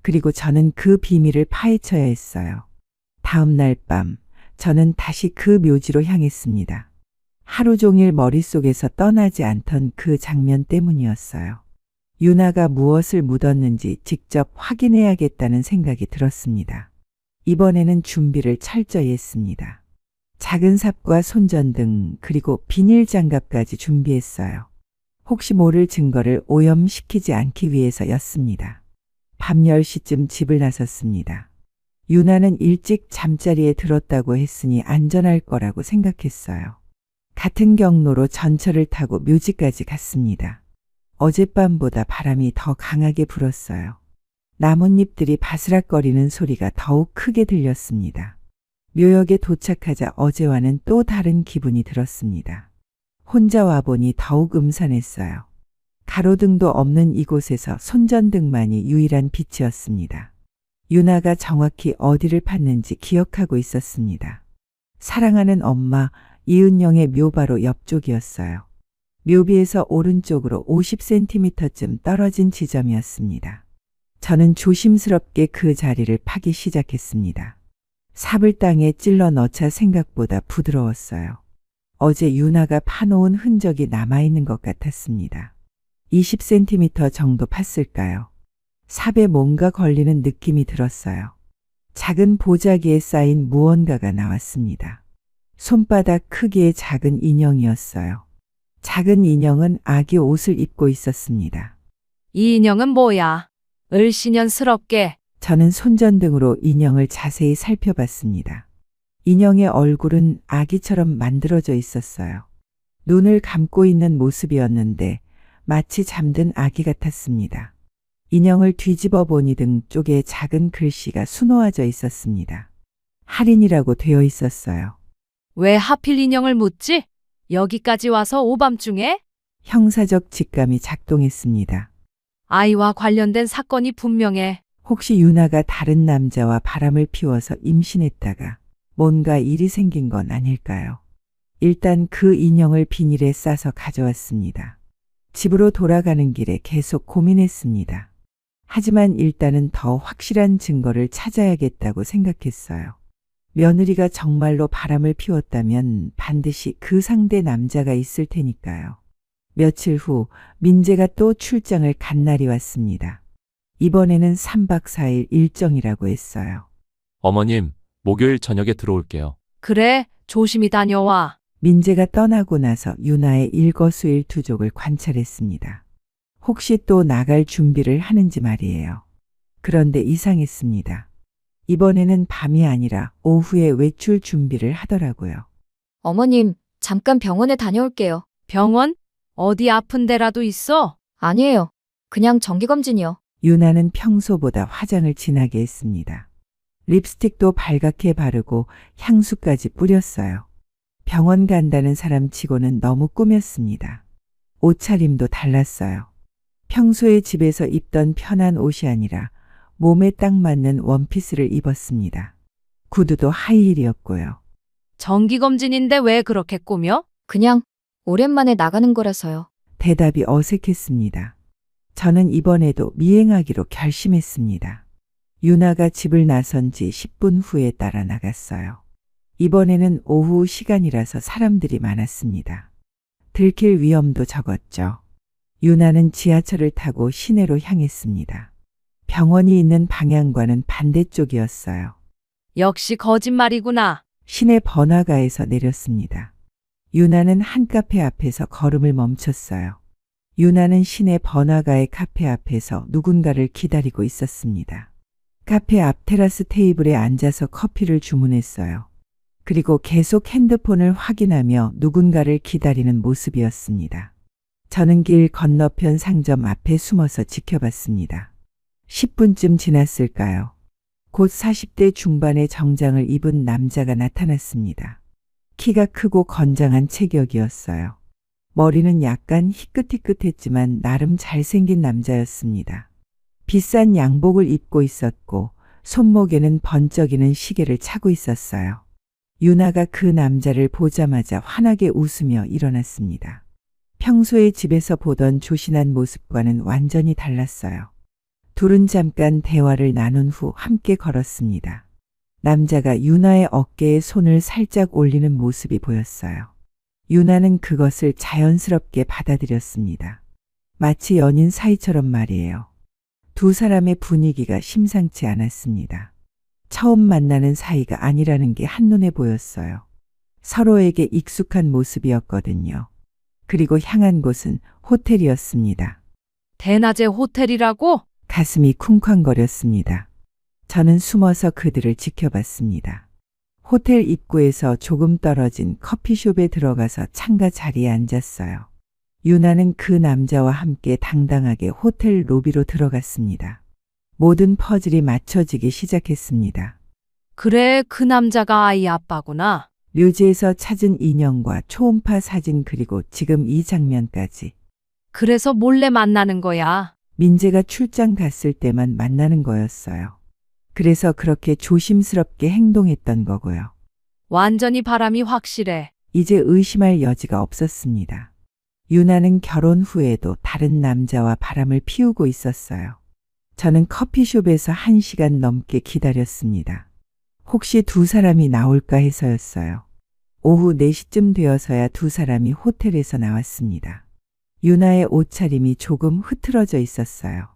그리고 저는 그 비밀을 파헤쳐야 했어요. 다음 날 밤, 저는 다시 그 묘지로 향했습니다. 하루 종일 머릿속에서 떠나지 않던 그 장면 때문이었어요. 유나가 무엇을 묻었는지 직접 확인해야겠다는 생각이 들었습니다. 이번에는 준비를 철저히 했습니다. 작은 삽과 손전등 그리고 비닐 장갑까지 준비했어요. 혹시 모를 증거를 오염시키지 않기 위해서였습니다. 밤 10시쯤 집을 나섰습니다. 유나는 일찍 잠자리에 들었다고 했으니 안전할 거라고 생각했어요. 같은 경로로 전철을 타고 묘지까지 갔습니다. 어젯밤보다 바람이 더 강하게 불었어요. 나뭇잎들이 바스락거리는 소리가 더욱 크게 들렸습니다. 묘역에 도착하자 어제와는 또 다른 기분이 들었습니다. 혼자 와보니 더욱 음산했어요. 가로등도 없는 이곳에서 손전등만이 유일한 빛이었습니다. 유나가 정확히 어디를 팠는지 기억하고 있었습니다. 사랑하는 엄마 이은영의 묘 바로 옆쪽이었어요. 묘비에서 오른쪽으로 50cm쯤 떨어진 지점이었습니다. 저는 조심스럽게 그 자리를 파기 시작했습니다. 삽을 땅에 찔러 넣자 생각보다 부드러웠어요. 어제 유나가 파놓은 흔적이 남아있는 것 같았습니다. 20cm 정도 팠을까요? 삽에 뭔가 걸리는 느낌이 들었어요. 작은 보자기에 쌓인 무언가가 나왔습니다. 손바닥 크기의 작은 인형이었어요. 작은 인형은 아기 옷을 입고 있었습니다. 이 인형은 뭐야? 을씨년스럽게. 저는 손전등으로 인형을 자세히 살펴봤습니다. 인형의 얼굴은 아기처럼 만들어져 있었어요. 눈을 감고 있는 모습이었는데 마치 잠든 아기 같았습니다. 인형을 뒤집어 보니 등 쪽에 작은 글씨가 수놓아져 있었습니다. 할인이라고 되어 있었어요. 왜 하필 인형을 묻지? 여기까지 와서 오밤중에? 형사적 직감이 작동했습니다. 아이와 관련된 사건이 분명해. 혹시 유나가 다른 남자와 바람을 피워서 임신했다가 뭔가 일이 생긴 건 아닐까요? 일단 그 인형을 비닐에 싸서 가져왔습니다. 집으로 돌아가는 길에 계속 고민했습니다. 하지만 일단은 더 확실한 증거를 찾아야겠다고 생각했어요. 며느리가 정말로 바람을 피웠다면 반드시 그 상대 남자가 있을 테니까요. 며칠 후 민재가 또 출장을 간 날이 왔습니다. 이번에는 3박 4일 일정이라고 했어요. 어머님, 목요일 저녁에 들어올게요. 그래, 조심히 다녀와. 민재가 떠나고 나서 유나의 일거수일투족을 관찰했습니다. 혹시 또 나갈 준비를 하는지 말이에요. 그런데 이상했습니다. 이번에는 밤이 아니라 오후에 외출 준비를 하더라고요. 어머님, 잠깐 병원에 다녀올게요. 병원? 어디 아픈 데라도 있어? 아니에요. 그냥 정기검진이요. 유나는 평소보다 화장을 진하게 했습니다. 립스틱도 발갛게 바르고 향수까지 뿌렸어요. 병원 간다는 사람 치고는 너무 꾸몄습니다. 옷차림도 달랐어요. 평소에 집에서 입던 편한 옷이 아니라 몸에 딱 맞는 원피스를 입었습니다. 구두도 하이힐이었고요. 정기검진인데 왜 그렇게 꾸며? 그냥 오랜만에 나가는 거라서요. 대답이 어색했습니다. 저는 이번에도 미행하기로 결심했습니다. 유나가 집을 나선 지 10분 후에 따라 나갔어요. 이번에는 오후 시간이라서 사람들이 많았습니다. 들킬 위험도 적었죠. 유나는 지하철을 타고 시내로 향했습니다. 병원이 있는 방향과는 반대쪽이었어요. 역시 거짓말이구나. 시내 번화가에서 내렸습니다. 유나는 한 카페 앞에서 걸음을 멈췄어요. 유나는 시내 번화가의 카페 앞에서 누군가를 기다리고 있었습니다. 카페 앞 테라스 테이블에 앉아서 커피를 주문했어요. 그리고 계속 핸드폰을 확인하며 누군가를 기다리는 모습이었습니다. 저는 길 건너편 상점 앞에 숨어서 지켜봤습니다. 10분쯤 지났을까요? 곧 40대 중반의 정장을 입은 남자가 나타났습니다. 키가 크고 건장한 체격이었어요. 머리는 약간 희끗희끗했지만 나름 잘생긴 남자였습니다. 비싼 양복을 입고 있었고 손목에는 번쩍이는 시계를 차고 있었어요. 유나가 그 남자를 보자마자 환하게 웃으며 일어났습니다. 평소에 집에서 보던 조신한 모습과는 완전히 달랐어요. 둘은 잠깐 대화를 나눈 후 함께 걸었습니다. 남자가 유나의 어깨에 손을 살짝 올리는 모습이 보였어요. 유나는 그것을 자연스럽게 받아들였습니다. 마치 연인 사이처럼 말이에요. 두 사람의 분위기가 심상치 않았습니다. 처음 만나는 사이가 아니라는 게 한눈에 보였어요. 서로에게 익숙한 모습이었거든요. 그리고 향한 곳은 호텔이었습니다. 대낮에 호텔이라고? 가슴이 쿵쾅거렸습니다. 저는 숨어서 그들을 지켜봤습니다. 호텔 입구에서 조금 떨어진 커피숍에 들어가서 창가 자리에 앉았어요. 유나는 그 남자와 함께 당당하게 호텔 로비로 들어갔습니다. 모든 퍼즐이 맞춰지기 시작했습니다. 그래, 그 남자가 아이 아빠구나. 묘지에서 찾은 인형과 초음파 사진 그리고 지금 이 장면까지. 그래서 몰래 만나는 거야. 민재가 출장 갔을 때만 만나는 거였어요. 그래서 그렇게 조심스럽게 행동했던 거고요. 완전히 바람이 확실해. 이제 의심할 여지가 없었습니다. 유나는 결혼 후에도 다른 남자와 바람을 피우고 있었어요. 저는 커피숍에서 1시간 넘게 기다렸습니다. 혹시 두 사람이 나올까 해서였어요. 오후 4시쯤 되어서야 두 사람이 호텔에서 나왔습니다. 유나의 옷차림이 조금 흐트러져 있었어요.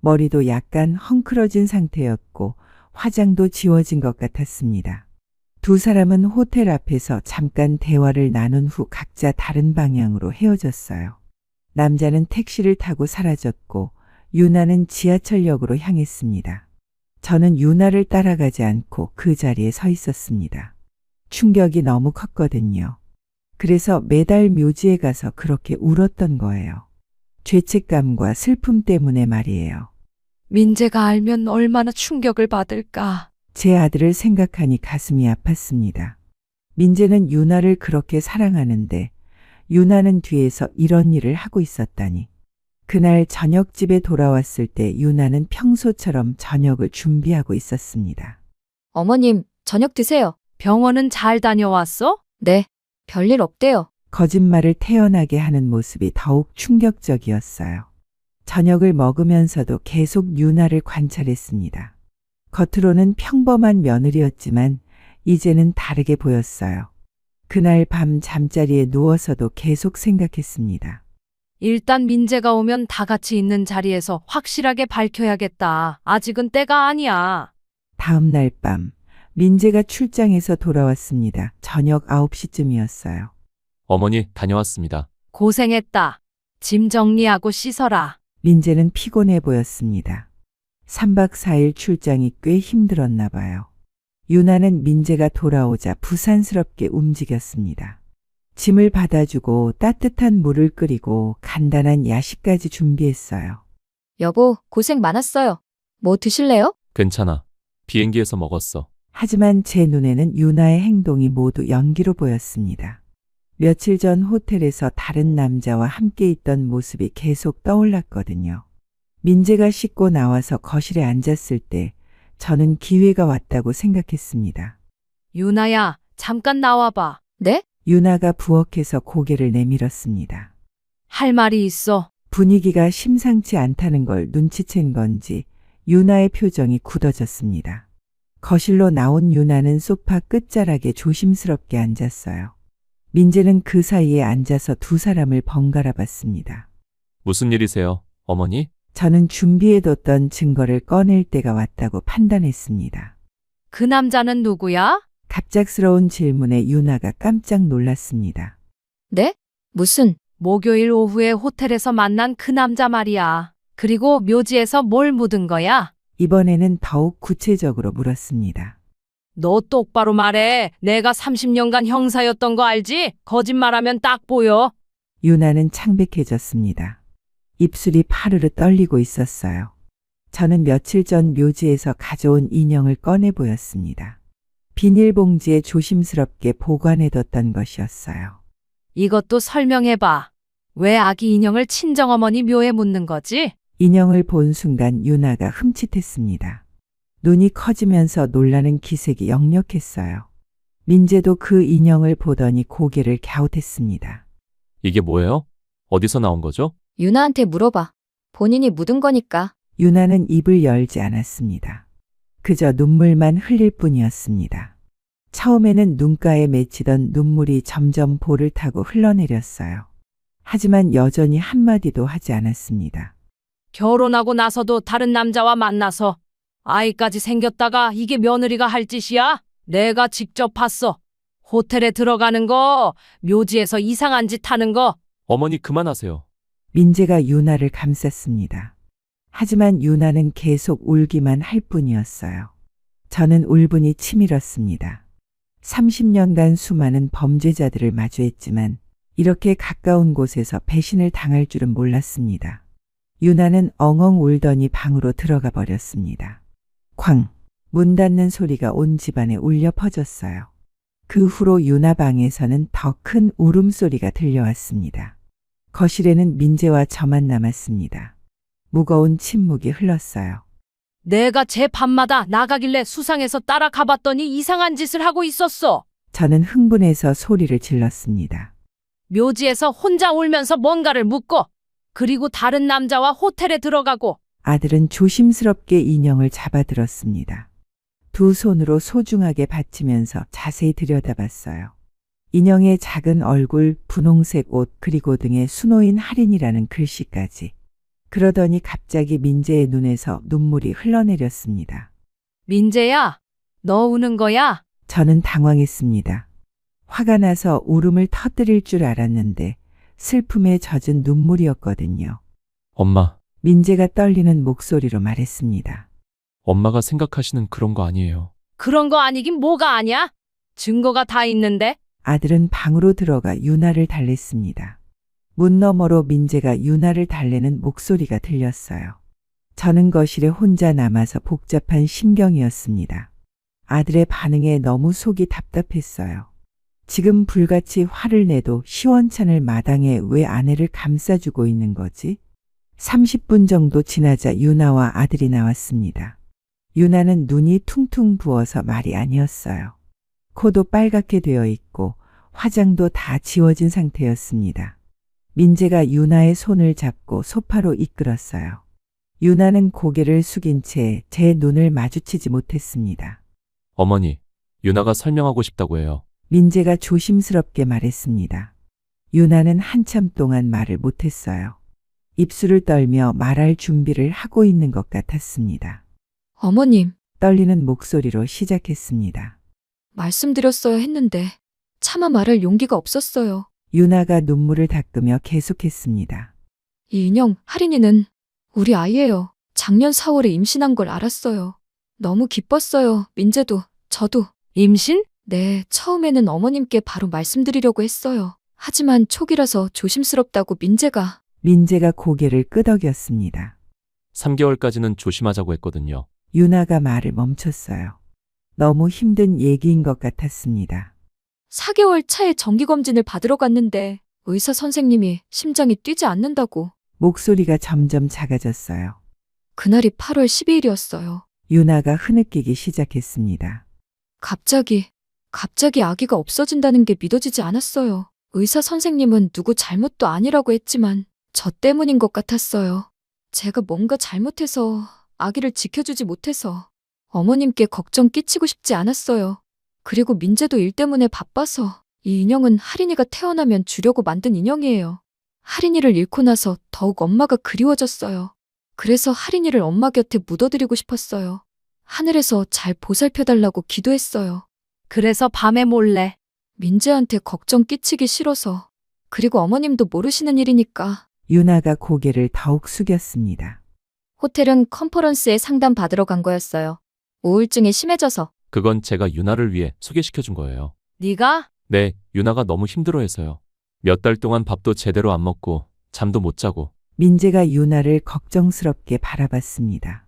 머리도 약간 헝클어진 상태였고 화장도 지워진 것 같았습니다. 두 사람은 호텔 앞에서 잠깐 대화를 나눈 후 각자 다른 방향으로 헤어졌어요. 남자는 택시를 타고 사라졌고 유나는 지하철역으로 향했습니다. 저는 유나를 따라가지 않고 그 자리에 서 있었습니다. 충격이 너무 컸거든요. 그래서 매달 묘지에 가서 그렇게 울었던 거예요. 죄책감과 슬픔 때문에 말이에요. 민재가 알면 얼마나 충격을 받을까. 제 아들을 생각하니 가슴이 아팠습니다. 민재는 유나를 그렇게 사랑하는데 유나는 뒤에서 이런 일을 하고 있었다니. 그날 저녁집에 돌아왔을 때 유나는 평소처럼 저녁을 준비하고 있었습니다. 어머님, 저녁 드세요. 병원은 잘 다녀왔어? 네, 별일 없대요. 거짓말을 태연하게 하는 모습이 더욱 충격적이었어요. 저녁을 먹으면서도 계속 유나를 관찰했습니다. 겉으로는 평범한 며느리였지만 이제는 다르게 보였어요. 그날 밤 잠자리에 누워서도 계속 생각했습니다. 일단 민재가 오면 다 같이 있는 자리에서 확실하게 밝혀야겠다. 아직은 때가 아니야. 다음 날 밤 민재가 출장에서 돌아왔습니다. 저녁 9시쯤이었어요. 어머니, 다녀왔습니다. 고생했다. 짐 정리하고 씻어라. 민재는 피곤해 보였습니다. 3박 4일 출장이 꽤 힘들었나 봐요. 유나는 민재가 돌아오자 부산스럽게 움직였습니다. 짐을 받아주고 따뜻한 물을 끓이고 간단한 야식까지 준비했어요. 여보, 고생 많았어요. 뭐 드실래요? 괜찮아. 비행기에서 먹었어. 하지만 제 눈에는 유나의 행동이 모두 연기로 보였습니다. 며칠 전 호텔에서 다른 남자와 함께 있던 모습이 계속 떠올랐거든요. 민재가 씻고 나와서 거실에 앉았을 때 저는 기회가 왔다고 생각했습니다. 유나야, 잠깐 나와봐. 네? 유나가 부엌에서 고개를 내밀었습니다. 할 말이 있어. 분위기가 심상치 않다는 걸 눈치챈 건지 유나의 표정이 굳어졌습니다. 거실로 나온 유나는 소파 끝자락에 조심스럽게 앉았어요. 민재는 그 사이에 앉아서 두 사람을 번갈아 봤습니다. 무슨 일이세요, 어머니? 저는 준비해뒀던 증거를 꺼낼 때가 왔다고 판단했습니다. 그 남자는 누구야? 갑작스러운 질문에 유나가 깜짝 놀랐습니다. 네? 무슨? 목요일 오후에 호텔에서 만난 그 남자 말이야. 그리고 묘지에서 뭘 묻은 거야? 이번에는 더욱 구체적으로 물었습니다. 너 똑바로 말해. 내가 30년간 형사였던 거 알지? 거짓말하면 딱 보여. 유나는 창백해졌습니다. 입술이 파르르 떨리고 있었어요. 저는 며칠 전 묘지에서 가져온 인형을 꺼내 보였습니다. 비닐봉지에 조심스럽게 보관해뒀던 것이었어요. 이것도 설명해봐. 왜 아기 인형을 친정어머니 묘에 묻는 거지? 인형을 본 순간 유나가 흠칫했습니다. 눈이 커지면서 놀라는 기색이 역력했어요. 민재도 그 인형을 보더니 고개를 갸웃했습니다. 이게 뭐예요? 어디서 나온 거죠? 유나한테 물어봐. 본인이 묻은 거니까. 유나는 입을 열지 않았습니다. 그저 눈물만 흘릴 뿐이었습니다. 처음에는 눈가에 맺히던 눈물이 점점 볼을 타고 흘러내렸어요. 하지만 여전히 한마디도 하지 않았습니다. 결혼하고 나서도 다른 남자와 만나서 아이까지 생겼다가 이게 며느리가 할 짓이야? 내가 직접 봤어. 호텔에 들어가는 거, 묘지에서 이상한 짓 하는 거. 어머니 그만하세요. 민재가 유나를 감쌌습니다. 하지만 유나는 계속 울기만 할 뿐이었어요. 저는 울분이 치밀었습니다. 30년간 수많은 범죄자들을 마주했지만 이렇게 가까운 곳에서 배신을 당할 줄은 몰랐습니다. 유나는 엉엉 울더니 방으로 들어가 버렸습니다. 쾅! 문 닫는 소리가 온 집안에 울려 퍼졌어요. 그 후로 유나 방에서는 더 큰 울음소리가 들려왔습니다. 거실에는 민재와 저만 남았습니다. 무거운 침묵이 흘렀어요. 내가 제 밤마다 나가길래 수상해서 따라가 봤더니 이상한 짓을 하고 있었어. 저는 흥분해서 소리를 질렀습니다. 묘지에서 혼자 울면서 뭔가를 묻고, 그리고 다른 남자와 호텔에 들어가고. 아들은 조심스럽게 인형을 잡아들었습니다. 두 손으로 소중하게 받치면서 자세히 들여다봤어요. 인형의 작은 얼굴, 분홍색 옷, 그리고 등에 수노인 할인이라는 글씨까지. 그러더니 갑자기 민재의 눈에서 눈물이 흘러내렸습니다. 민재야, 너 우는 거야? 저는 당황했습니다. 화가 나서 울음을 터뜨릴 줄 알았는데 슬픔에 젖은 눈물이었거든요. 엄마, 민재가 떨리는 목소리로 말했습니다. 엄마가 생각하시는 그런 거 아니에요. 그런 거 아니긴 뭐가 아냐? 증거가 다 있는데? 아들은 방으로 들어가 유나를 달랬습니다. 문 너머로 민재가 유나를 달래는 목소리가 들렸어요. 저는 거실에 혼자 남아서 복잡한 심경이었습니다. 아들의 반응에 너무 속이 답답했어요. 지금 불같이 화를 내도 시원찮을 마당에 왜 아내를 감싸주고 있는 거지? 30분 정도 지나자 유나와 아들이 나왔습니다. 유나는 눈이 퉁퉁 부어서 말이 아니었어요. 코도 빨갛게 되어 있고 화장도 다 지워진 상태였습니다. 민재가 유나의 손을 잡고 소파로 이끌었어요. 유나는 고개를 숙인 채 제 눈을 마주치지 못했습니다. 어머니, 유나가 설명하고 싶다고 해요. 민재가 조심스럽게 말했습니다. 유나는 한참 동안 말을 못했어요. 입술을 떨며 말할 준비를 하고 있는 것 같았습니다. 어머님, 떨리는 목소리로 시작했습니다. 말씀드렸어야 했는데 차마 말할 용기가 없었어요. 유나가 눈물을 닦으며 계속했습니다. 이 인형, 할인이는 우리 아이예요. 작년 4월에 임신한 걸 알았어요. 너무 기뻤어요. 민재도, 저도. 임신? 네, 처음에는 어머님께 바로 말씀드리려고 했어요. 하지만 초기라서 조심스럽다고 민재가 고개를 끄덕였습니다. 3개월까지는 조심하자고 했거든요. 유나가 말을 멈췄어요. 너무 힘든 얘기인 것 같았습니다. 4개월 차에 정기검진을 받으러 갔는데 의사 선생님이 심장이 뛰지 않는다고. 목소리가 점점 작아졌어요. 그날이 8월 12일이었어요. 유나가 흐느끼기 시작했습니다. 갑자기 아기가 없어진다는 게 믿어지지 않았어요. 의사 선생님은 누구 잘못도 아니라고 했지만 저 때문인 것 같았어요. 제가 뭔가 잘못해서 아기를 지켜주지 못해서 어머님께 걱정 끼치고 싶지 않았어요. 그리고 민재도 일 때문에 바빠서 이 인형은 할인이가 태어나면 주려고 만든 인형이에요. 할인이를 잃고 나서 더욱 엄마가 그리워졌어요. 그래서 할인이를 엄마 곁에 묻어드리고 싶었어요. 하늘에서 잘 보살펴달라고 기도했어요. 그래서 밤에 몰래. 민재한테 걱정 끼치기 싫어서. 그리고 어머님도 모르시는 일이니까. 유나가 고개를 더욱 숙였습니다. 호텔은 컨퍼런스에 상담 받으러 간 거였어요. 우울증이 심해져서. 그건 제가 유나를 위해 소개시켜준 거예요. 네가? 네, 유나가 너무 힘들어해서요. 몇 달 동안 밥도 제대로 안 먹고 잠도 못 자고. 민재가 유나를 걱정스럽게 바라봤습니다.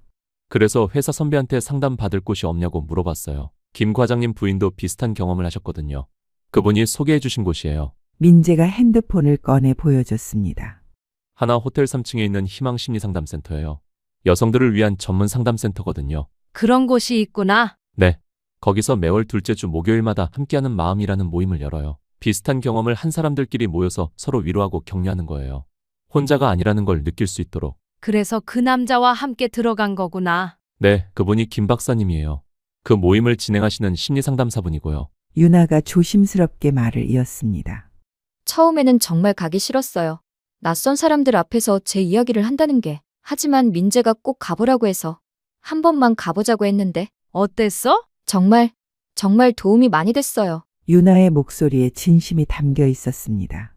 그래서 회사 선배한테 상담 받을 곳이 없냐고 물어봤어요. 김 과장님 부인도 비슷한 경험을 하셨거든요. 그분이 소개해 주신 곳이에요. 민재가 핸드폰을 꺼내 보여줬습니다. 하나 호텔 3층에 있는 희망심리상담센터예요. 여성들을 위한 전문 상담센터거든요. 그런 곳이 있구나. 네. 거기서 매월 둘째 주 목요일마다 함께하는 마음이라는 모임을 열어요. 비슷한 경험을 한 사람들끼리 모여서 서로 위로하고 격려하는 거예요. 혼자가 아니라는 걸 느낄 수 있도록. 그래서 그 남자와 함께 들어간 거구나. 네, 그분이 김 박사님이에요. 그 모임을 진행하시는 심리상담사분이고요. 유나가 조심스럽게 말을 이었습니다. 처음에는 정말 가기 싫었어요. 낯선 사람들 앞에서 제 이야기를 한다는 게. 하지만 민재가 꼭 가보라고 해서 한 번만 가보자고 했는데 어땠어? 정말 도움이 많이 됐어요. 유나의 목소리에 진심이 담겨 있었습니다.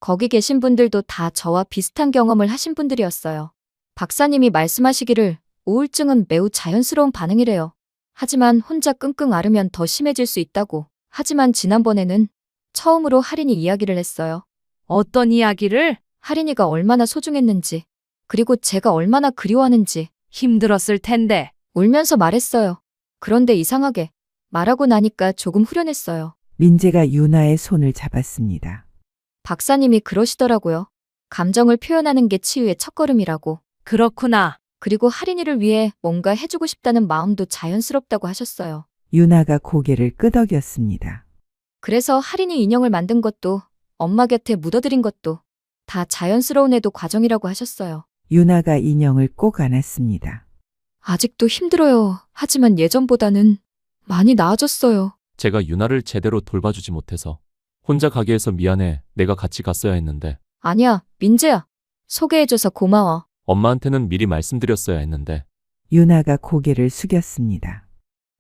거기 계신 분들도 다 저와 비슷한 경험을 하신 분들이었어요. 박사님이 말씀하시기를 우울증은 매우 자연스러운 반응이래요. 하지만 혼자 끙끙 앓으면 더 심해질 수 있다고. 하지만 지난번에는 처음으로 할인이 이야기를 했어요. 어떤 이야기를? 할인이가 얼마나 소중했는지, 그리고 제가 얼마나 그리워하는지. 힘들었을 텐데. 울면서 말했어요. 그런데 이상하게 말하고 나니까 조금 후련했어요. 민재가 유나의 손을 잡았습니다. 박사님이 그러시더라고요. 감정을 표현하는 게 치유의 첫걸음이라고. 그렇구나. 그리고 할인이를 위해 뭔가 해주고 싶다는 마음도 자연스럽다고 하셨어요. 유나가 고개를 끄덕였습니다. 그래서 할인이 인형을 만든 것도 엄마 곁에 묻어드린 것도 다 자연스러운 애도 과정이라고 하셨어요. 유나가 인형을 꼭 안았습니다. 아직도 힘들어요. 하지만 예전보다는 많이 나아졌어요. 제가 유나를 제대로 돌봐주지 못해서 혼자 가게 해서 미안해. 내가 같이 갔어야 했는데. 아니야, 민재야. 소개해줘서 고마워. 엄마한테는 미리 말씀드렸어야 했는데. 유나가 고개를 숙였습니다.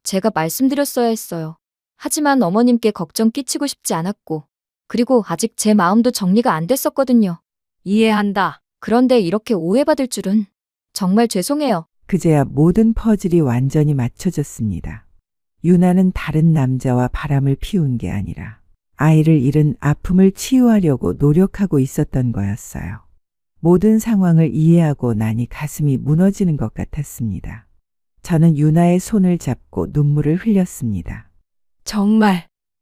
제가 말씀드렸어야 했어요. 하지만 어머님께 걱정 끼치고 싶지 않았고, 그리고 아직 제 마음도 정리가 안 됐었거든요. 이해한다. 그런데 이렇게 오해받을 줄은 정말 죄송해요. 그제야 모든 퍼즐이 완전히 맞춰졌습니다. 유나는 다른 남자와 바람을 피운 게 아니라 아이를 잃은 아픔을 치유하려고 노력하고 있었던 거였어요. 모든 상황을 이해하고 나니 가슴이 무너지는 것 같았습니다. 저는 유나의 손을 잡고 눈물을 흘렸습니다.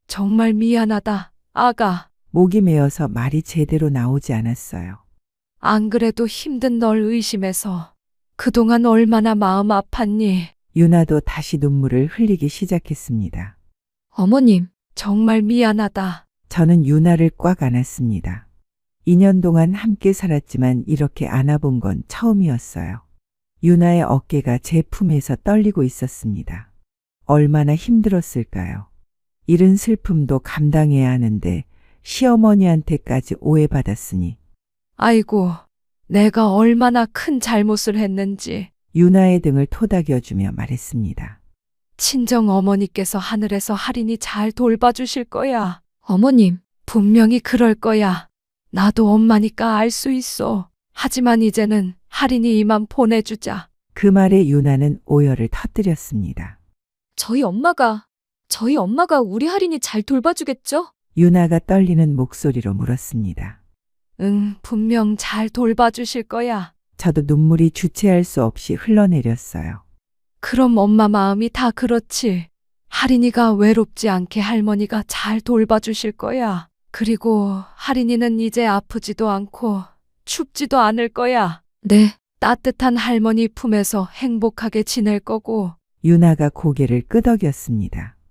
정말 미안하다. 아가. 목이 메어서 말이 제대로 나오지 않았어요. 안 그래도 힘든 널 의심해서 그동안 얼마나 마음 아팠니? 유나도 다시 눈물을 흘리기 시작했습니다. 어머님, 정말 미안하다. 저는 유나를 꽉 안았습니다. 2년 동안 함께 살았지만 이렇게 안아본 건 처음이었어요. 유나의 어깨가 제 품에서 떨리고 있었습니다. 얼마나 힘들었을까요? 잃은 슬픔도 감당해야 하는데 시어머니한테까지 오해받았으니. 아이고, 내가 얼마나 큰 잘못을 했는지. 유나의 등을 토닥여주며 말했습니다. 친정 어머니께서 하늘에서 할인이 잘 돌봐주실 거야. 어머님, 분명히 그럴 거야. 나도 엄마니까 알 수 있어. 하지만 이제는 할인이 이만 보내주자. 그 말에 유나는 오열을 터뜨렸습니다. 저희 엄마가 우리 할인이 잘 돌봐주겠죠? 유나가 떨리는 목소리로 물었습니다. 응, 분명 잘 돌봐주실 거야. 저도 눈물이 주체할 수 없이 흘러내렸어요. 그럼 엄마 마음이 다 그렇지. 할인이가 외롭지 않게 할머니가 잘 돌봐주실 거야. 그리고 할인이는 이제 아프지도 않고 춥지도 않을 거야. 네. 따뜻한 할머니 품에서 행복하게 지낼 거고. 유나가 고개를 끄덕였습니다.